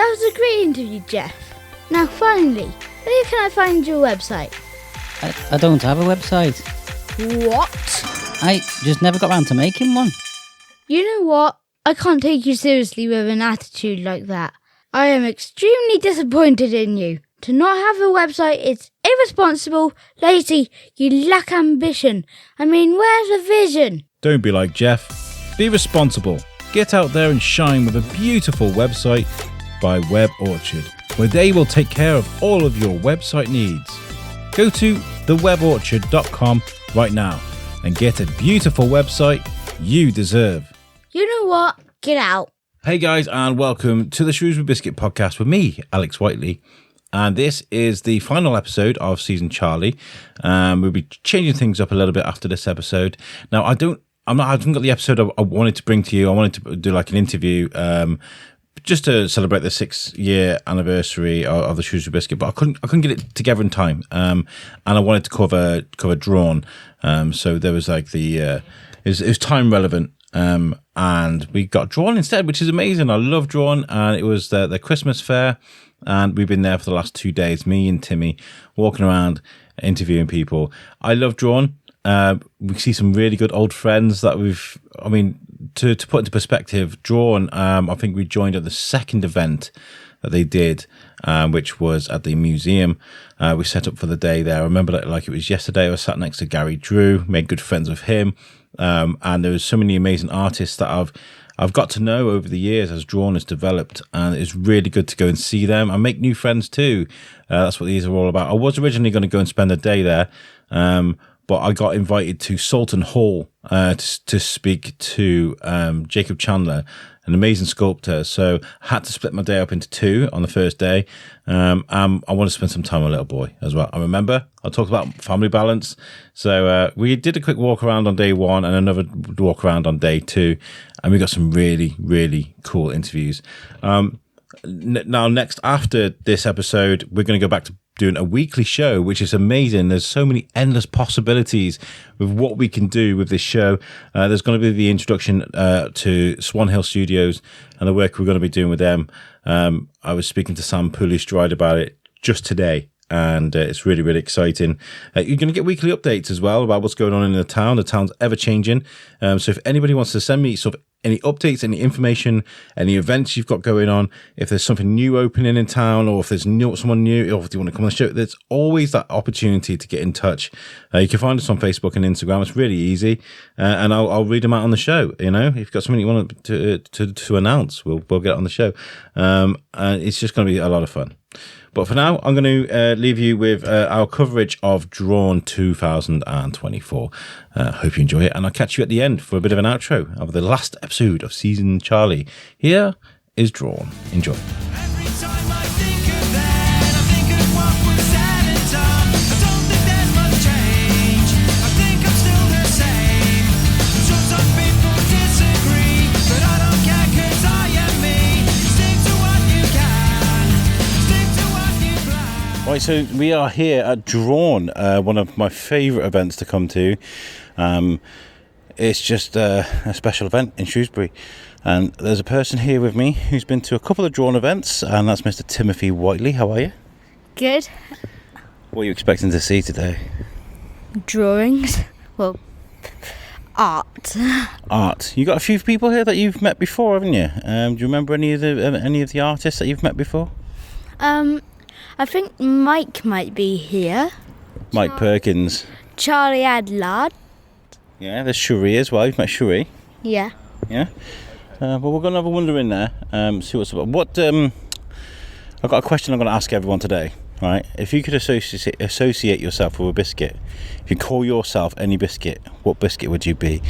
That was a great interview, Jeff. Now finally, where can I find your website? I don't have a website. What? I just never got around to making one. You know what? I can't take you seriously with an attitude like that. I am extremely disappointed in you. To not have a website is irresponsible, lazy, you lack ambition. I mean, where's the vision? Don't be like Jeff. Be responsible. Get out there and shine with a beautiful website by Web Orchard, where they will take care of all of your website needs. Go to theweborchard.com right now and get a beautiful website you deserve. You know what? Get out. Hey guys, and welcome to the Shrewsbury Biscuit podcast with me, Alex Whiteley. And this is the final episode of season Charlie. We'll be changing things up a little bit after this episode. Now, I haven't got the episode I wanted to bring to you. I wanted to do like an interview, just to celebrate the 6-year anniversary of the Shrewsbury Biscuit, but I couldn't get it together in time. And I wanted to cover DRAWN. So there was like it was time relevant. And we got DRAWN instead, which is amazing. I love DRAWN, and it was the Christmas fair, and we've been there for the last 2 days, me and Timmy, walking around, interviewing people. I love DRAWN. We see some really good old friends that to put into perspective, DRAWN, I think we joined at the second event that they did, which was at the museum. We set up for the day there. I remember that like it was yesterday. I was sat next to Gary Drew, made good friends with him. And there was so many amazing artists that I've got to know over the years as DRAWN has developed, and it's really good to go and see them and make new friends too. That's what these are all about. I was originally going to go and spend a day there, but I got invited to Salton Hall to speak to Jacob Chandler, an amazing sculptor. So I had to split my day up into two on the first day. I want to spend some time with a little boy as well. I remember I talked about family balance. So we did a quick walk around on day one and another walk around on day two. And we got some really, really cool interviews. Now, next after this episode, we're going to go back to doing a weekly show, which is amazing. There's so many endless possibilities with what we can do with this show. There's going to be the introduction to Swan Hill Studios and the work we're going to be doing with them. I was speaking to Sam Pooley-Stride about it just today, and it's really, really exciting. You're going to get weekly updates as well about what's going on in the town. The town's ever changing. So if anybody wants to send me sort of any updates, any information, any events you've got going on, if there's something new opening in town, or if there's someone new, or if you want to come on the show, there's always that opportunity to get in touch. You can find us on Facebook and Instagram. It's really easy, and I'll read them out on the show. You know, if you've got something you want to announce, we'll get it on the show. And it's just going to be a lot of fun. But for now, I'm going to leave you with our coverage of DRAWN 2024. Hope you enjoy it, and I'll catch you at the end for a bit of an outro of the last episode of season Charlie. Here is DRAWN. Enjoy. Every time I think of that, I think of what was said and done. I don't think there's much change. I think I'm still the same. I'm sure some people disagree, but I don't care 'cause I am me. Stick to what you can. Stick to what you plan. Right, so we are here at DRAWN, one of my favourite events to come to. It's just a special event in Shrewsbury, and there's a person here with me who's been to a couple of DRAWN events, and that's Mr. Timothy Whiteley. How are you? Good. What are you expecting to see today? Drawings. Well, art. Art. You got a few people here that you've met before, haven't you? Do you remember any of the artists that you've met before? I think Mike might be here. Mike Perkins. Charlie Adlard. Yeah, there's Cherie as well. You've met Cherie. Yeah. Yeah. But we're going to have a wander in there, see what's about. I've got a question I'm going to ask everyone today, right? If you could associate yourself with a biscuit, if you call yourself any biscuit, what biscuit would you be?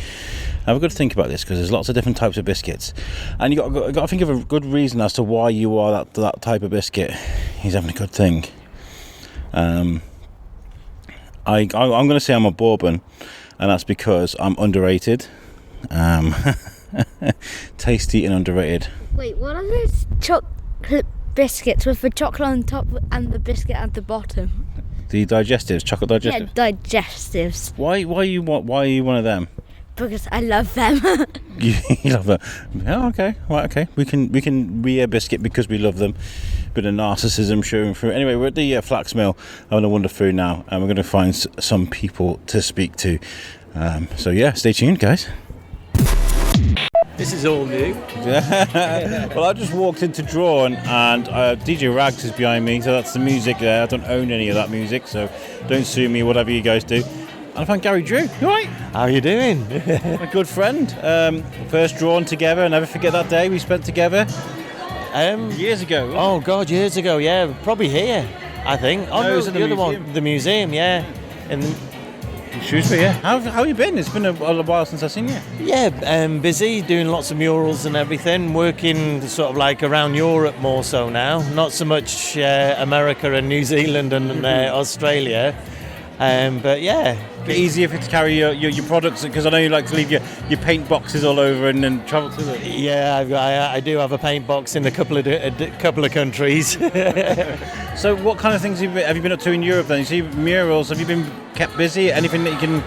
I've got to think about this because there's lots of different types of biscuits, and you got to think of a good reason as to why you are that type of biscuit. He's having a good thing. I'm going to say I'm a bourbon, and that's because I'm underrated. Tasty and underrated. Wait, what are those chocolate biscuits with the chocolate on top and the biscuit at the bottom? The digestives, chocolate digestives. Yeah, digestives. Why are you one of them? because I love them. You love them. Oh, okay. Right, okay. We can be a biscuit because we love them. Bit of narcissism showing through. Anyway, we're at the flax mill having a wander through now, and we're going to find some people to speak to. So yeah, stay tuned, guys. This is all new. Well, I just walked into DRAWN, and DJ Rags is behind me, so that's the music there. I don't own any of that music, so don't sue me, whatever you guys do. And I found Gary Drew. You all right? How you doing? My good friend. First DRAWN together. I'll never forget that day we spent together. Years ago. Oh God, years ago. Yeah, probably here. I think. Oh no, it was at the other museum. one, the museum. Yeah. In Shrewsbury, yeah. How have you been? It's been a while since I've seen you. yeah, busy doing lots of murals and everything. Working sort of like around Europe more so now. Not so much America and New Zealand and Australia. But yeah. Bit easier for you to carry your products, because I know you like to leave your paint boxes all over and then travel to them. Yeah, I do have a paint box in a couple of countries. So what kind of things have you been up to in Europe then? You see murals, have you been kept busy? Anything that you can...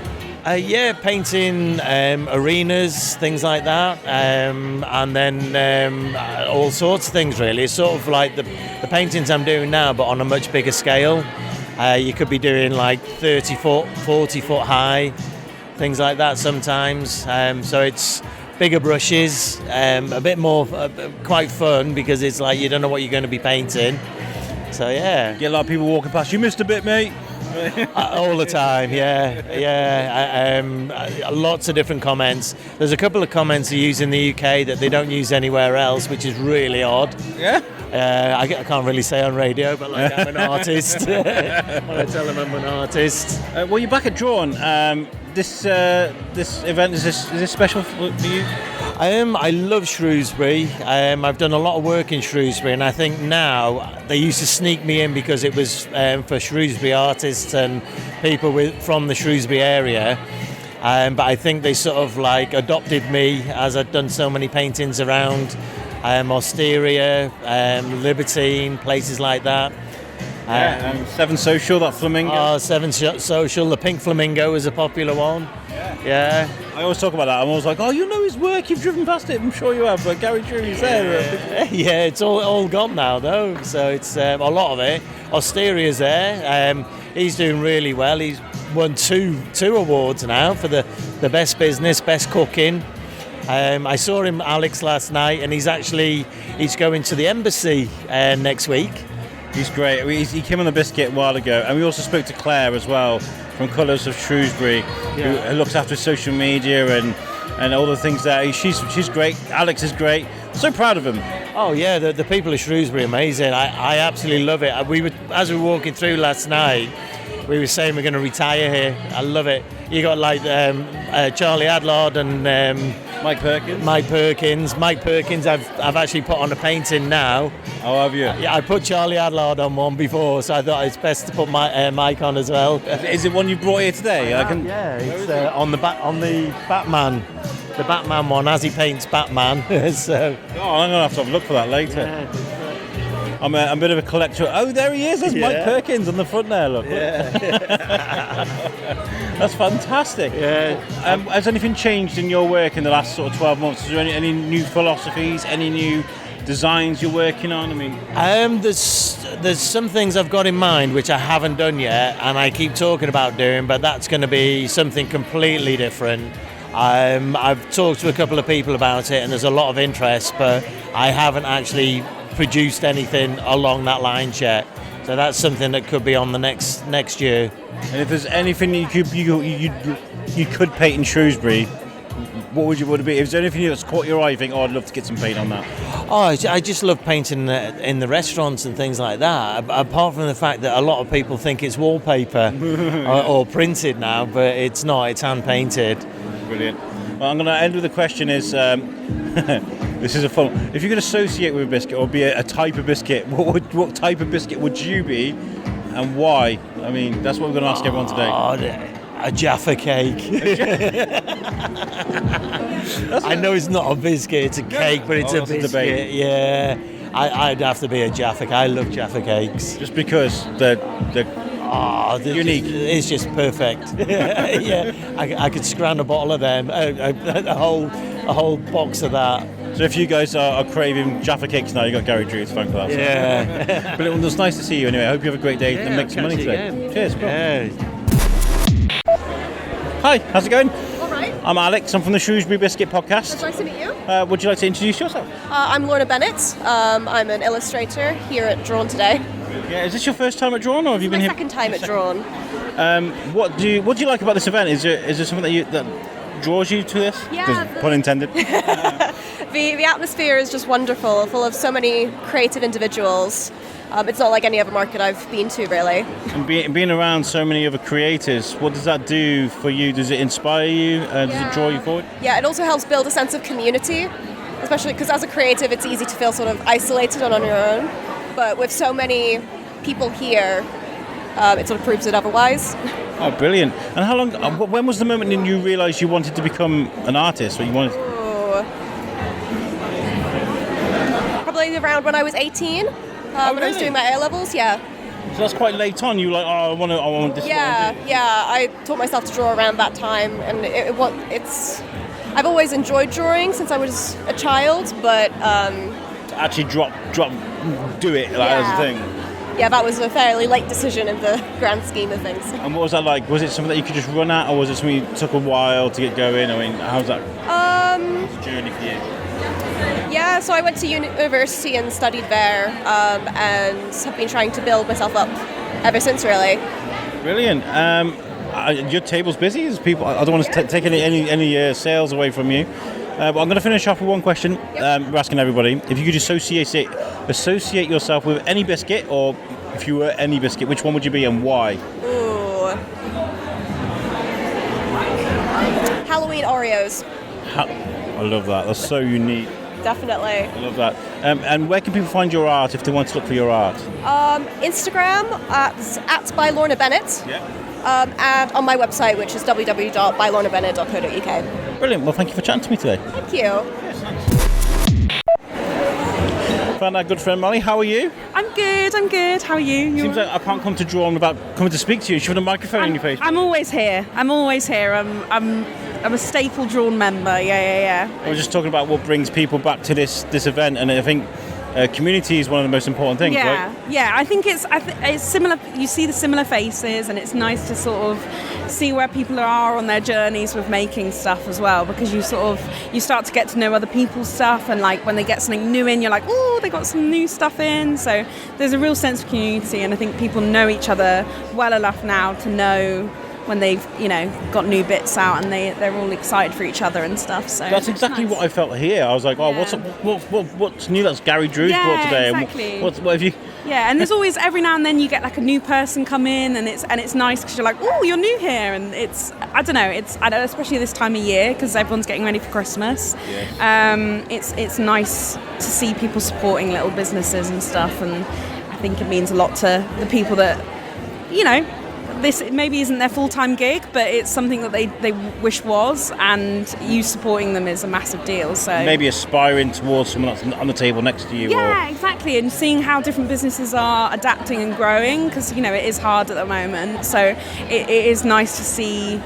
Yeah, painting arenas, things like that, and then all sorts of things really. It's sort of like the paintings I'm doing now, but on a much bigger scale. You could be doing like 30 foot, 40 foot high, things like that sometimes. So it's bigger brushes, a bit more quite fun, because it's like you don't know what you're going to be painting. So yeah. Get a lot of people walking past. You missed a bit, mate. All the time, yeah. Lots of different comments. There's a couple of comments they use in the UK that they don't use anywhere else, which is really odd. Yeah. I can't really say on radio, but like I'm an artist. When I tell them I'm an artist. Well, you're back at DRAWN. This event, is this special for you? I love Shrewsbury. I've done a lot of work in Shrewsbury, and I think now they used to sneak me in because it was for Shrewsbury artists and people from the Shrewsbury area. But I think they sort of like adopted me, as I've done so many paintings around Osteria, Libertine, places like that. Seven Social, that flamingo. Seven Social, the pink flamingo is a popular one. Yeah. I always talk about that. I'm always like, oh, you know his work, you've driven past it. I'm sure you have, but Gary Drew is there. Yeah, it's all gone now though, so it's a lot of it. Osteria's there. He's doing really well. He's won two awards now for the best business, best cooking. I saw him, Alex, last night, and he's going to the embassy next week. He's great. He came on the biscuit a while ago, and we also spoke to Claire as well from Colours of Shrewsbury, who looks after social media and all the things there. She's great. Alex is great. So proud of him. Oh yeah, the people of Shrewsbury are amazing. I absolutely love it. As we were walking through last night, we were saying we're going to retire here. I love it. You got like Charlie Adlard and Mike Perkins. Mike Perkins. I've actually put on a painting now. Oh, have you? Yeah, I put Charlie Adlard on one before, so I thought it's best to put Mike on as well. Is it one you brought here today? Yeah, it's on the Batman. The Batman one, as he paints Batman. So. Oh, I'm gonna have to have a look for that later. Yeah. I'm a bit of a collector. Oh, there he is. There's Mike Yeah. Perkins on the front there. Look. Yeah. That's fantastic. Yeah. Has anything changed in your work in the last sort of 12 months? Is there any new philosophies, any new designs you're working on? I mean, there's some things I've got in mind which I haven't done yet, and I keep talking about doing, but that's going to be something completely different. I've talked to a couple of people about it, and there's a lot of interest, but I haven't actually produced anything along that line yet. So that's something that could be on the next year. and if there's anything that you could paint in Shrewsbury, what would it be? If there's anything that's caught your eye, you think, oh, I'd love to get some paint on that. Oh, I just love painting in the restaurants and things like that. Apart from the fact that a lot of people think it's wallpaper or printed now, but it's not. It's hand painted. Brilliant. Well, I'm going to end with a question is, this is a fun one. If you could associate with a biscuit or be a type of biscuit, what type of biscuit would you be and why? I mean, that's what we're going to ask everyone today. A Jaffa cake. I know it's not a biscuit, it's a cake, but it's a that's a biscuit. debate. Yeah, I'd have to be a Jaffa. I love Jaffa cakes. Just because they're Oh, Unique. It's just perfect. Yeah, I could scrounge a bottle of them, a whole box of that. So if you guys are craving Jaffa cakes now, you got Gary Drew's phone call. Yeah. But it was nice to see you anyway. I hope you have a great day and make some money catch you today. again. Cheers. Bro. Yeah. Hi, how's it going? All right. I'm Alex. I'm from the Shrewsbury Biscuit podcast. Nice to meet you. Would you like to introduce yourself? I'm Lorna Bennet. I'm an illustrator here at DRAWN today. Yeah, is this your first time at DRAWN, or have you been My here? second time at DRAWN. What do you like about this event? Is there something that draws you to this? Yeah, Pun intended. The atmosphere is just wonderful, full of so many creative individuals. It's not like any other market I've been to, really. And being around so many other creators, what does that do for you? Does it inspire you? Does it draw you forward? Yeah, it also helps build a sense of community, especially because as a creative, it's easy to feel sort of isolated and on your own. But with so many people here, it sort of proves it otherwise. Oh, brilliant! And how long? When was the moment when you realised you wanted to become an artist, or you wanted? Probably around when I was 18, when I was really? doing my A-levels, yeah. So that's quite late on. You were like, oh, I want this. Yeah, I taught myself to draw around that time, and it's. I've always enjoyed drawing since I was a child, but To actually do it as a thing. yeah, that was a fairly late decision in the grand scheme of things. And what was that like? Was it something that you could just run at, or was it something that took a while to get going? I mean, how's that journey for you? Yeah, so I went to university and studied there, and have been trying to build myself up ever since, really. Brilliant. Your table's busy. There's people. I don't want to take any sales away from you. But I'm going to finish off with one question. We're asking everybody if you could associate yourself with any biscuit, or if you were any biscuit, which one would you be and why? Ooh. Halloween Oreos, I love that. That's so unique. definitely. I love that. And where can people find your art if they want to look for your art? Instagram at by Lorna Bennet. Yeah. And on my website, which is www.bylornabennet.co.uk. Brilliant. Well, thank you for chatting to me today. Thank you. Found our good friend Mollie. How are you? I'm good. How are you? Seems like I can't come to DRAWN without coming to speak to you. Shove a microphone in your face. I'm always here. I'm a staple DRAWN member. Yeah. I was just talking about what brings people back to this event, and I think community is one of the most important things, right? Yeah. I think it's similar. You see the similar faces, and it's nice to sort of see where people are on their journeys with making stuff as well, because you start to get to know other people's stuff, and like when they get something new in, you're like, oh, they got some new stuff in. So there's a real sense of community, and I think people know each other well enough now to know when they've got new bits out, and they're all excited for each other and stuff. So That's exactly what I felt here. I was like, oh, what's new that's Gary Drew's brought today? Exactly. What have you? Yeah, and there's always every now and then you get like a new person come in, and it's nice because you're like, oh, you're new here, and I don't know, especially this time of year because everyone's getting ready for Christmas. Yes. It's nice to see people supporting little businesses and stuff, and I think it means a lot to the people that this maybe isn't their full-time gig, but it's something that they wish was, and you supporting them is a massive deal. So Maybe aspiring towards someone that's on the table next to you. yeah, exactly, and seeing how different businesses are adapting and growing, because it is hard at the moment. So it is nice to see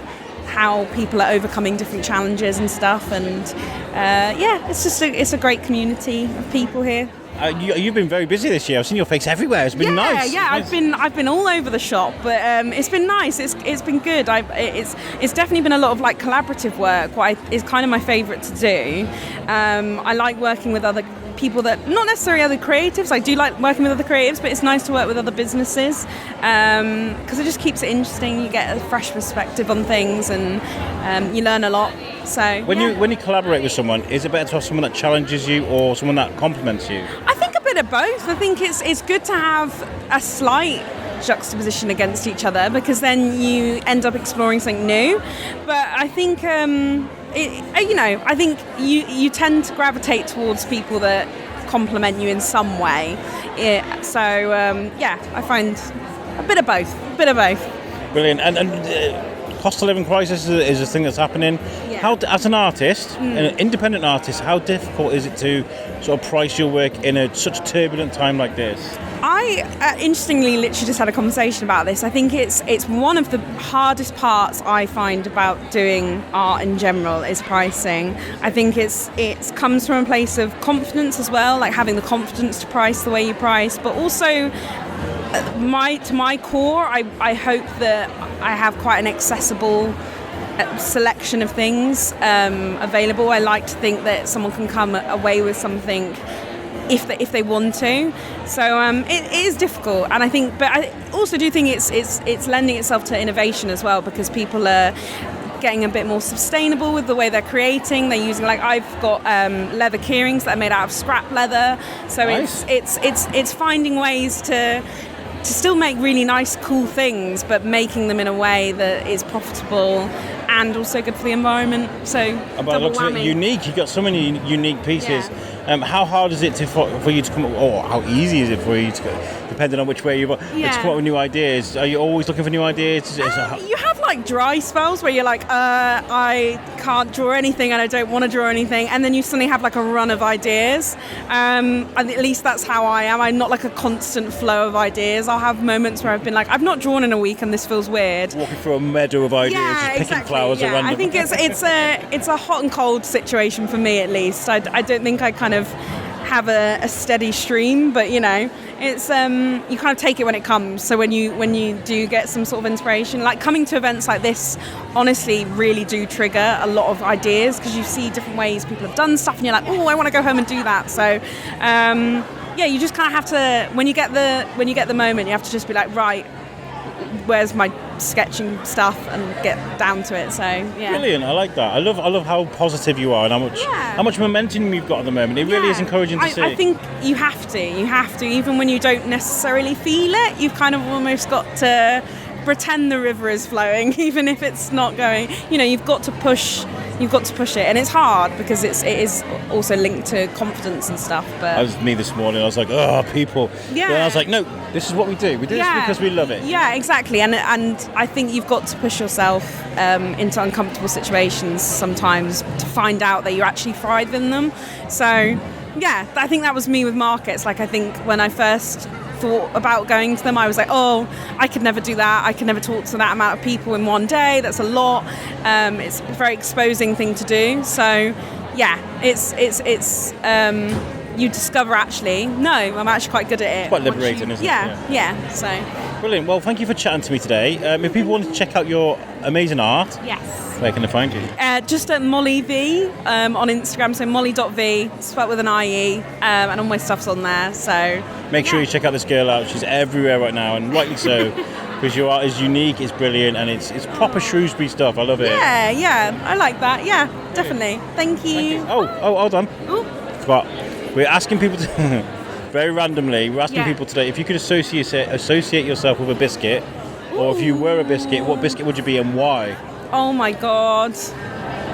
how people are overcoming different challenges and stuff, and it's a great community of people here. You've been very busy this year. I've seen your face everywhere. It's been nice. Yeah, Nice. I've been all over the shop, but it's been nice. It's been good. It's definitely been a lot of like collaborative work. What is kind of my favourite to do. I like working with other people that not necessarily other creatives. I do like working with other creatives, but it's nice to work with other businesses because it just keeps it interesting. You get a fresh perspective on things, and you learn a lot. So When you collaborate with someone, is it better to have someone that challenges you or someone that compliments you? I think a bit of both. I think it's good to have a slight juxtaposition against each other, because then you end up exploring something new. But I think I think you tend to gravitate towards people that compliment you in some way. So I find a bit of both. Brilliant. And cost of living crisis is a thing that's happening. Yeah. As an artist, an independent artist, how difficult is it to sort of price your work in such a turbulent time like this? I interestingly literally just had a conversation about this. I think it's one of the hardest parts I find about doing art in general is pricing. I think it comes from a place of confidence as well, like having the confidence to price the way you price, but also to my core, I hope that I have quite an accessible selection of things available. I like to think that someone can come away with something if they want to. So it is difficult, and I also do think it's lending itself to innovation as well, because people are getting a bit more sustainable with the way they're creating. They're using, like, I've got leather keyrings that are made out of scrap leather. So nice. it's finding ways to still make really nice, cool things, but making them in a way that is profitable and also good for the environment. So But it looks a bit unique. You've got so many unique pieces. How hard is it for you to come up, or how easy is it for you to, depending on which way to come up with new ideas? Are you always looking for new ideas? You have like dry spells where you're like, I can't draw anything and I don't want to draw anything, and then you suddenly have like a run of ideas. And at least that's how I am. I'm not like a constant flow of ideas. I'll have moments where I've been like, I've not drawn in a week and this feels weird. Walking through a meadow of ideas, just picking flowers at random. I think it's a hot and cold situation for me, at least. I don't think I kind of have a steady stream, but it's you kind of take it when it comes. So when you do get some sort of inspiration, like coming to events like this, honestly really do trigger a lot of ideas, because you see different ways people have done stuff and you're like, oh, I want to go home and do that. So you just kind of have to, when you get the moment, you have to just be like, right, where's my sketching stuff, and get down to it. So brilliant. I like that. I love how positive you are, and how much momentum you've got at the moment. It really is encouraging to see. I think you have to, even when you don't necessarily feel it, you've kind of almost got to pretend the river is flowing, even if it's not going. You've got to push it, and it's hard because it is also linked to confidence and stuff. But that was me this morning. I was like, oh, people. Yeah. And I was like, no, this is what we do. We do this because we love it. Yeah, exactly. And I think you've got to push yourself into uncomfortable situations sometimes to find out that you actually thrive in them. So I think that was me with markets. Like, I think when I first thought about going to them, I was like, oh, I could never do that. I could never talk to that amount of people in one day. That's a lot. It's a very exposing thing to do. So it's you discover, actually, no, I'm actually quite good at it. It's quite liberating, isn't it? Yeah. So brilliant. Well, thank you for chatting to me today. If people want to check out your amazing art, where can they find you? Just at Mollie V on Instagram, so mollie.v, spelled with an IE, and all my stuff's on there. So make sure you check out this girl out. She's everywhere right now, and rightly so, because your art is unique, it's brilliant, and it's proper Shrewsbury stuff. I love it. Yeah, I like that. Yeah, definitely. Thank you. Oh, hold on. Ooh. But we're asking people to, very randomly, people today, if you could associate yourself with a biscuit, or if you were a biscuit, what biscuit would you be and why? Oh my God.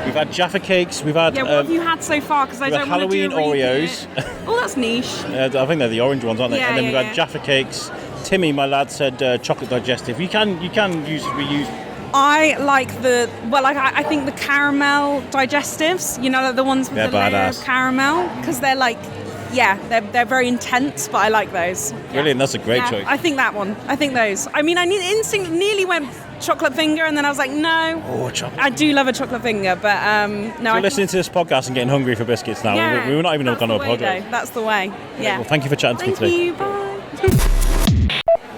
We've had Jaffa cakes, we've had... what have you had so far? Because I don't want to do Halloween Oreos. Oh, that's niche. I think they're the orange ones, aren't they? And then we've had Jaffa cakes. Timmy, my lad, said chocolate digestive. You can reuse... I like I think the caramel digestives, the ones with the layer of caramel, because they're like, they're very intense, but I like those. Brilliant, that's a great choice. I think that one. I think those. I mean, I nearly went chocolate finger, and then I was like, no. Oh, chocolate. I do love a chocolate finger, but no. You're listening to this podcast and getting hungry for biscuits now. Yeah, we were not even going to apologise. That's the way. Yeah. Well, thank you for chatting to me today. Thank you. Bye.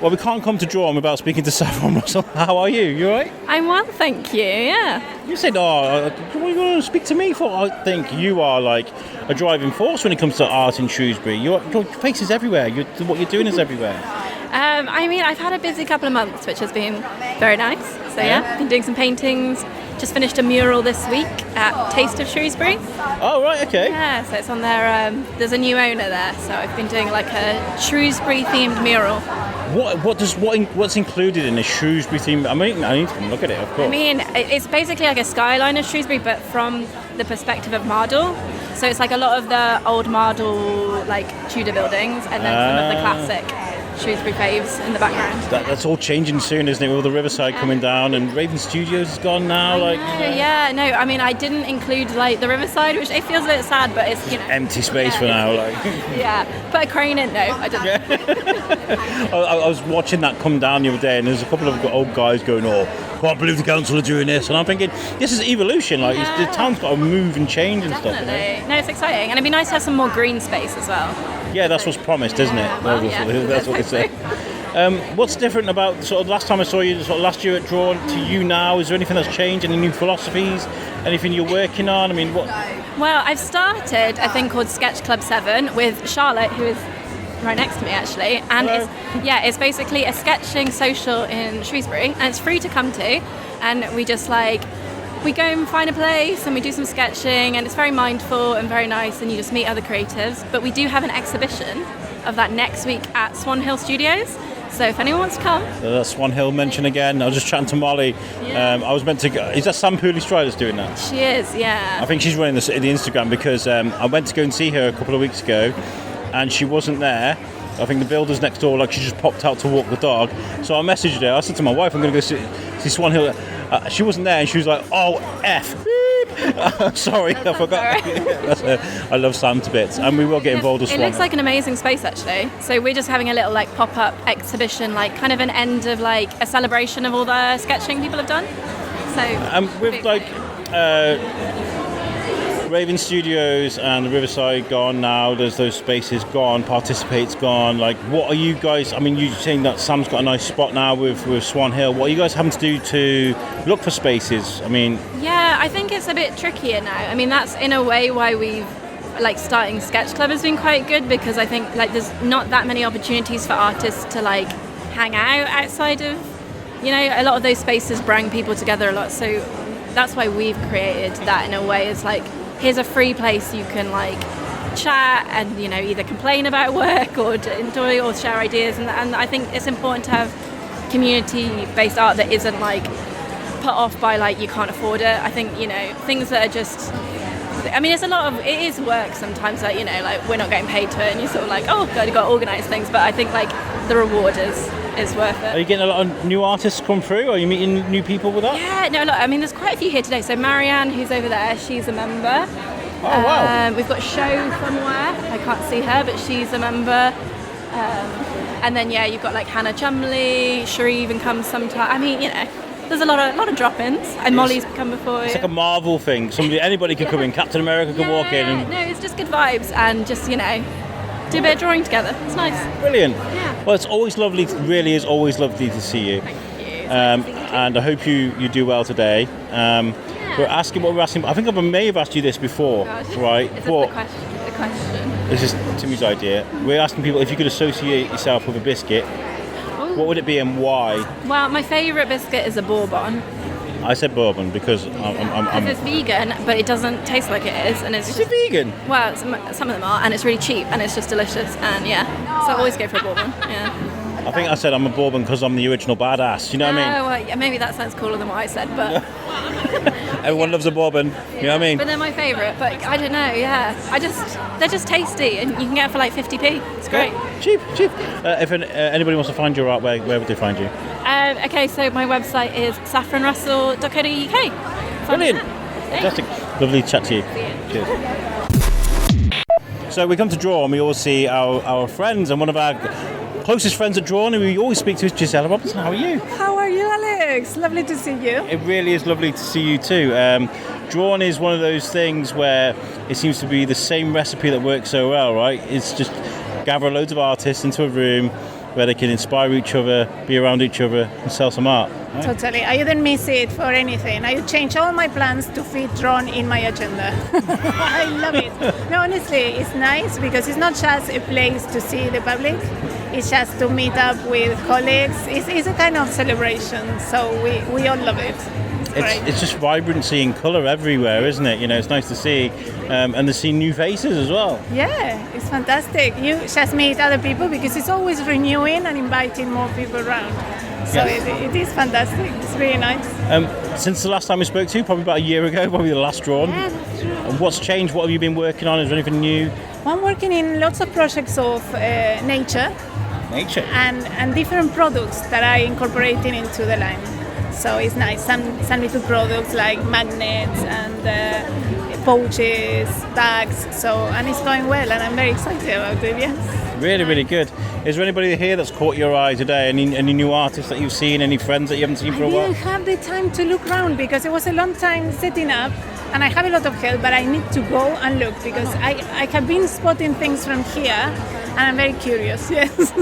Well, we can't come to DRAWN without speaking to Saffron Russel. How are you? You all right? I'm well, thank you, yeah. You said, what are you going to speak to me for? I think you are like a driving force when it comes to art in Shrewsbury. Your face is everywhere. What you're doing is everywhere. I mean, I've had a busy couple of months, which has been very nice. So been doing some paintings. Just finished a mural this week at Taste of Shrewsbury. Oh, right, okay. Yeah, so it's on there. There's a new owner there, so I've been doing like a Shrewsbury-themed mural. What's included in a Shrewsbury theme? I mean, I need to come look at it, of course. I mean, it's basically like a skyline of Shrewsbury, but from the perspective of Mardle. So it's like a lot of the old Mardle, like Tudor buildings, and then some of the classic Shrewsbury faves in the background. That's all changing soon, isn't it? With all the Riverside coming down, and Raven Studios is gone now. Yeah, no, I mean, I didn't include like the Riverside, which it feels a bit sad, but it's, you know, empty space for now. Yeah, put a crane in. No, I didn't. I was watching that come down the other day, and there's a couple of old guys going, "Oh, can't believe the council are doing this," and I'm thinking, this is evolution. Like the town's got to move and change and stuff. No, it's exciting, and it'd be nice to have some more green space as well. Yeah, that's what's promised, isn't it? Well, That's what they say. What's different about sort of last time I saw you, sort of last year at DRAWN to you now? Is there anything that's changed? Any new philosophies? Anything you're working on? I mean, what? Well, I've started a thing called Sketch Club 7 with Charlotte, who is right next to me actually, and it's basically a sketching social in Shrewsbury, and it's free to come to, and we just we go and find a place and we do some sketching, and it's very mindful and very nice, and you just meet other creatives. But we do have an exhibition of that next week at Swan Hill Studios, so if anyone wants to come. Swan Hill mention again. I was just chatting to Mollie. I was meant to go. Is that Sam Pooley-Stride that's doing that? She is, yeah. I think she's running the Instagram, because I went to go and see her a couple of weeks ago and she wasn't there. I think the builder's next door, she just popped out to walk the dog. So I messaged her. I said to my wife, I'm going to go see Swan Hill. She wasn't there, and she was like, "Oh, F." Sorry, I forgot. I love Sam to bits, and we will get involved as Swan. It looks like an amazing space actually. So we're just having a little pop-up exhibition, kind of an end of a celebration of all the sketching people have done. So with Raven Studios and the Riverside gone now, there's those spaces gone, Participate's gone. What are you guys, I mean, you're saying that Sam's got a nice spot now with Swan Hill. What are you guys having to do to look for spaces? I mean... Yeah, I think it's a bit trickier now. I mean, that's in a way why we've, starting Sketch Club has been quite good, because I think, there's not that many opportunities for artists to, hang out outside of, a lot of those spaces bring people together a lot. So that's why we've created that in a way. It's here's a free place you can chat and either complain about work or enjoy or share ideas, and I think it's important to have community-based art that isn't put off by you can't afford it. I think things that are just, I mean, it is work sometimes, we're not getting paid to it, and you're sort of oh god, you've got to organise things, but I think the reward is worth it. Are you getting a lot of new artists come through? Are you meeting new people with that? Yeah, no, look, I mean, there's quite a few here today. So Marianne, who's over there, she's a member. Oh, wow. We've got Show somewhere. I can't see her, but she's a member. And then, you've got Hannah Chumley, Cherie even comes sometime. I mean, there's a lot of drop-ins. And Mollie's come before. It's like a Marvel thing. Anybody could come in. Captain America could walk in. No, it's just good vibes, and just, do a bit of drawing together. It's nice. Brilliant. Yeah. Well, it's always lovely. It really is always lovely to see you. Thank you. And I hope you do well today. We're asking what we're asking. I think I may have asked you this before, right? Is this the question? This is Timmy's idea. We're asking people if you could associate yourself with a biscuit, what would it be and why? Well, my favourite biscuit is a bourbon. I said bourbon because I'm it's vegan, but it doesn't taste like it is, and it's Is just, it vegan? well, some of them are, and it's really cheap, and it's just delicious, and so I always go for a bourbon. Yeah. I think I said I'm a bourbon because I'm the original badass. You know what I mean? Well, yeah, maybe that sounds cooler than what I said, but Everyone loves a bourbon. You know what I mean? but they're my favourite. But I don't know. Yeah, they're just tasty, and you can get it for 50p. It's great. Yeah, cheap. If anybody wants to find your art, where would they find you? Okay, so my website is saffronrussel.co.uk. Brilliant. Fantastic. Lovely to chat to you. Cheers. So we come to DRAWN, we always see our friends, and one of our closest friends at DRAWN who we always speak to is Gisela Robinson. How are you? How are you, Alex? Lovely to see you. It really is lovely to see you too. DRAWN is one of those things where it seems to be the same recipe that works so well, right? It's just gather loads of artists into a room where they can inspire each other, be around each other, and sell some art. Right? Totally. I didn't miss it for anything. I changed all my plans to fit DRAWN in my agenda. I love it. No, honestly, it's nice because it's not just a place to see the public. It's just to meet up with colleagues. It's a kind of celebration, so we all love it. It's just vibrancy and colour everywhere, isn't it? It's nice to see, and to see new faces as well. Yeah, it's fantastic. You just meet other people because it's always renewing and inviting more people around. So it is fantastic. It's really nice. Since the last time we spoke to you, probably about a year ago, probably the last DRAWN. Yeah, that's true. And what's changed? What have you been working on? Is there anything new? I'm working in lots of projects of nature. Nature. and different products that I incorporating into the line. So it's nice. Some little products like magnets and pouches, bags. And it's going well, and I'm very excited about it. Yes. Really, really good. Is there anybody here that's caught your eye today? Any new artists that you've seen? Any friends that you haven't seen for a I while? didn't have the time to look around because it was a long time setting up, and I have a lot of help, but I need to go and look because I have been spotting things from here, and I'm very curious. Yes.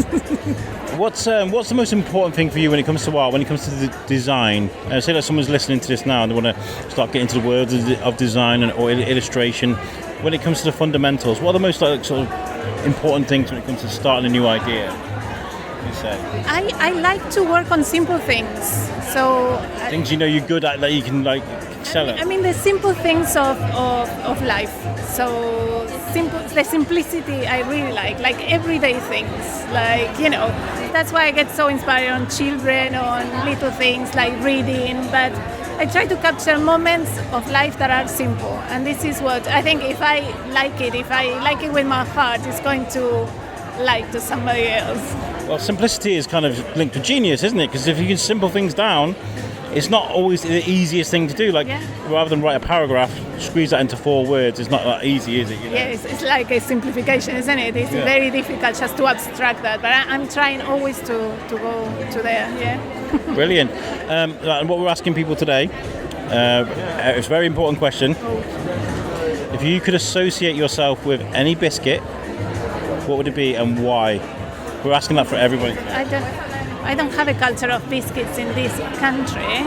What's the most important thing for you when it comes to art, when it comes to the design? Say that someone's listening to this now and they want to start getting into the world of design or illustration. When it comes to the fundamentals, what are the most sort of important things when it comes to starting a new idea? You say I like to work on simple things. So things you're good at that you can excel at. I mean the simple things of life. So the simplicity I really like everyday things. That's why I get so inspired on children, on little things like reading. But I try to capture moments of life that are simple. And this is what I think if I like it with my heart, it's going to like to somebody else. Well, simplicity is kind of linked to genius, isn't it? Because if you can simple things down, it's not always the easiest thing to do. Rather than write a paragraph, squeeze that into 4 words. It's not that easy, is it? Yeah, it's like a simplification, isn't it? It's very difficult just to abstract that. But I'm trying always to go to there. Yeah. Brilliant. And what we're asking people today, it's a very important question. If you could associate yourself with any biscuit, what would it be and why? We're asking that for everybody. I don't have a culture of biscuits in this country.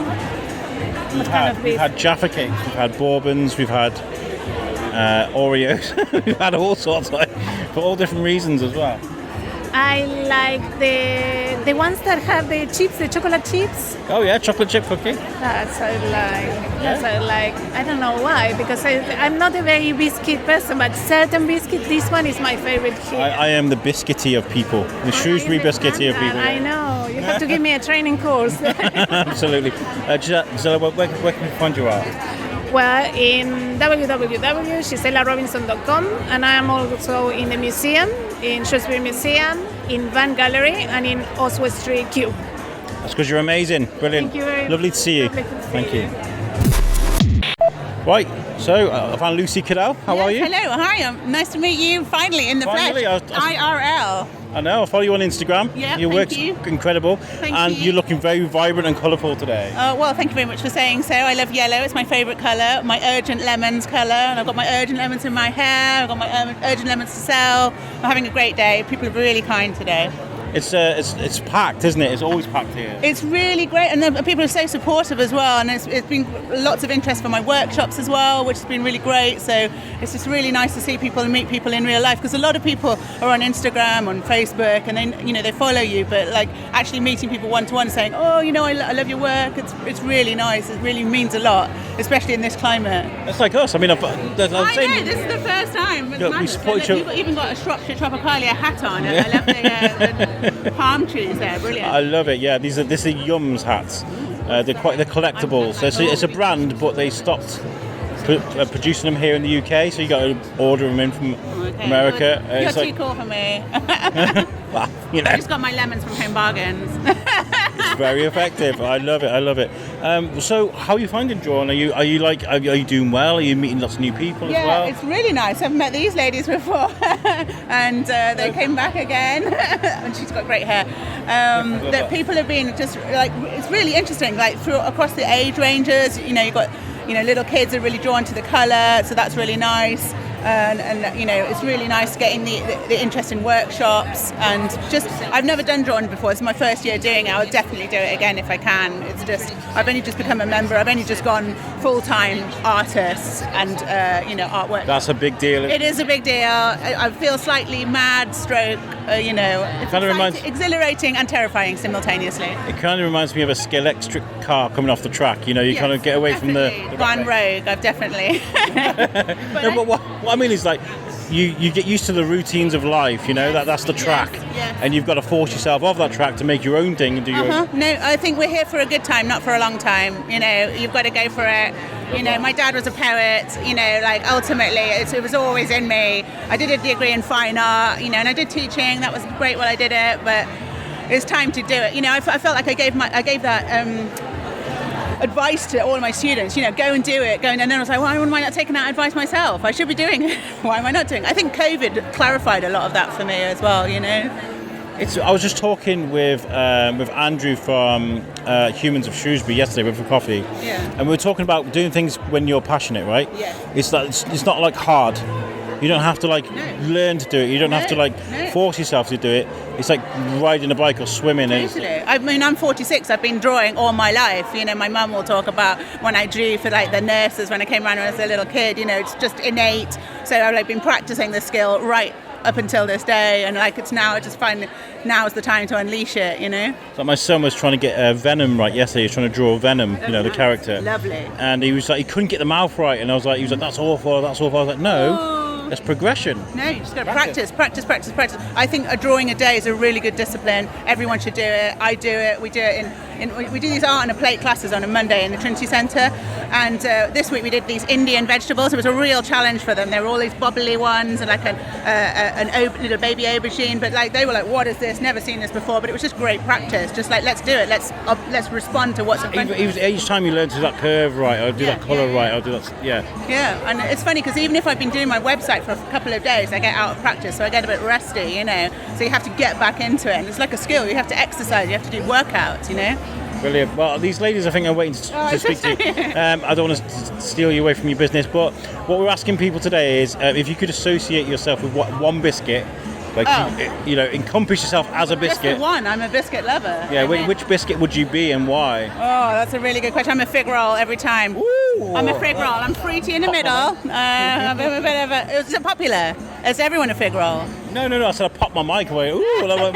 We've had Jaffa cakes, we've had bourbons, we've had Oreos, we've had all sorts, for all different reasons as well. I like the ones that have the chips, the chocolate chips. Oh yeah, chocolate chip cookie. That's what I like. I don't know why, because I'm not a very biscuit person, but certain biscuit, this one is my favorite here. I am the biscuity of people, the Shrewsbury Biscuity of people. I know. You have to give me a training course. Absolutely. Gisela, where can we find your art? Well, in www.giselarobinson.com, and I am also in the museum, in Shrewsbury Museum, in Van Gallery, and in Oswald Street Cube. That's because you're amazing. Brilliant. Thank you very much. Lovely to see you. Thank you. Right, so I found Lucy Caddel. How are you? Hello, hi. Nice to meet you finally in the Finally, flesh. IRL. I know, I follow you on Instagram. Yeah, Your thank work's you. incredible. Thank you. You're looking very vibrant and colourful today. Well, thank you very much for saying so. I love yellow. It's my favourite colour. My urgent lemons colour. And I've got my urgent lemons in my hair. I've got my urgent lemons to sell. I'm having a great day. People are really kind today. It's packed, isn't it? It's always packed here. It's really great, and the people are so supportive as well, and it's been lots of interest for my workshops as well, which has been really great. So it's just really nice to see people and meet people in real life, because a lot of people are on Instagram, on Facebook, and they follow you, but actually meeting people one-to-one, saying, oh, I love your work, it's really nice, it really means a lot, especially in this climate. It's like us. I mean, I know, this is the first time. Yeah, we support each other. You've even got a Shropshire Tropicalia hat on. I love the palm trees there, brilliant. I love it. Yeah, these are Yums hats. They're collectibles. So it's a brand, but they stopped producing them here in the UK. So you got to order them in from America. You're too cool for me. Well, I just got my lemons from Home Bargains. It's very effective. I love it. So how are you finding DRAWN? Are you doing well? Are you meeting lots of new people as well? Yeah, it's really nice. I've met these ladies before, and they came back again. And she's got great hair. That people have been just it's really interesting. Across the age ranges, you've got little kids are really drawn to the colour, so that's really nice. And it's really nice getting the interest in workshops, and just I've never done DRAWN before. It's my first year doing it. I'll definitely do it again if I can. It's just I've only just become a member. I've only just gone full-time artist and artwork. That's a big deal. It is a big deal. I feel slightly mad, stroke. It kind of reminds exhilarating and terrifying simultaneously. It kind of reminds me of a electric car coming off the track. You kind of get away from the Gone rogue. I've definitely. But what I mean is you get used to the routines of life, you know, that's the track. yes. And you've got to force yourself off that track to make your own thing and do your own. No, I think we're here for a good time, not for a long time. You know, you've got to go for it. You know, my dad was a poet, you know, like ultimately it was always in me. I did a degree in fine art, you know, and I did teaching. That was great while I did it, but it's time to do it. You know, I felt like I gave that advice to all of my students, you know, go and do it, and then I was like, why am I not taking that advice myself? I should be doing it. Why am I not doing it? I think COVID clarified a lot of that for me as well, you know. I was just talking with Andrew from Humans of Shrewsbury yesterday for coffee, and we were talking about doing things when you're passionate, right? Yeah. It's not like hard. You don't have to learn to do it. You don't have to force yourself to do it. It's like riding a bike or swimming. Totally. I mean, I'm 46. I've been drawing all my life. You know, my mum will talk about when I drew for like the nurses when I came around when I was a little kid. You know, it's just innate. So I've been practicing the skill right up until this day, and it's now I just find now is the time to unleash it. You know. So my son was trying to get Venom right yesterday. He was trying to draw Venom, you know, the character. Lovely. And he was like, he couldn't get the mouth right, and he was like, that's awful. I was like, no. That's progression. No, you just got to practice. I think drawing a day is a really good discipline. Everyone should do it. I do it. We do it we do these art and a plate classes on a Monday in the Trinity Centre. And this week we did these Indian vegetables. It was a real challenge for them. There were all these bubbly ones and like a little baby aubergine. But they were like, what is this? Never seen this before. But it was just great practice. Just let's do it. Let's respond to what's in front of us. Each time you learn to do that curve right, or do that colour right, or do that, Yeah, and it's funny because even if I've been doing my website for a couple of days, I get out of practice, so I get a bit rusty, you know. So you have to get back into it, and it's like a skill. You have to exercise, you have to do workouts, you know. Brilliant. Well, these ladies, I think, are waiting to speak to you. I don't want to steal you away from your business, but what we're asking people today is if you could associate yourself with one biscuit, you know, encompass yourself as a biscuit. Just the one. I'm a biscuit lover. Yeah. Which biscuit would you be and why? Oh, that's a really good question. I'm a fig roll every time. Ooh. I'm a fig roll. I'm fruity in the middle. I'm a bit of a. Is it popular? Is everyone a fig roll? No. I said I popped my mic away. Ooh, well,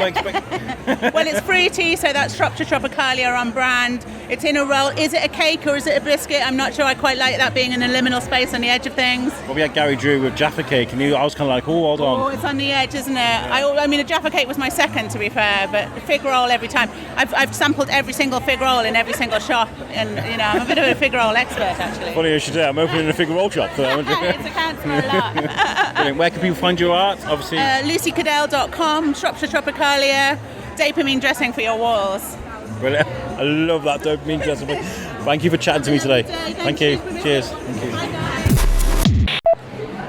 well, it's fruity, so that's Shropshire Tropicalia on brand. It's in a roll. Is it a cake or is it a biscuit? I'm not sure. I quite like that being in a liminal space on the edge of things. Well, we had Gary Drew with Jaffa Cake, and I was kind of like, oh, hold on. Oh, it's on the edge, isn't it? Yeah. I mean, a Jaffa Cake was my second, to be fair, but fig roll every time. I've sampled every single fig roll in every single shop, and you know, I'm a bit of a fig roll expert, actually. Funny you should say, I'm opening a fig roll shop. So it accounts for a lot. Where can people find your art? Obviously, LucyCaddel.com, Shropshire Tropicalia, dopamine dressing for your walls. Brilliant. I love that dopamine dressing. Thank you for chatting to me today. Thank you. Cheers. Thank you.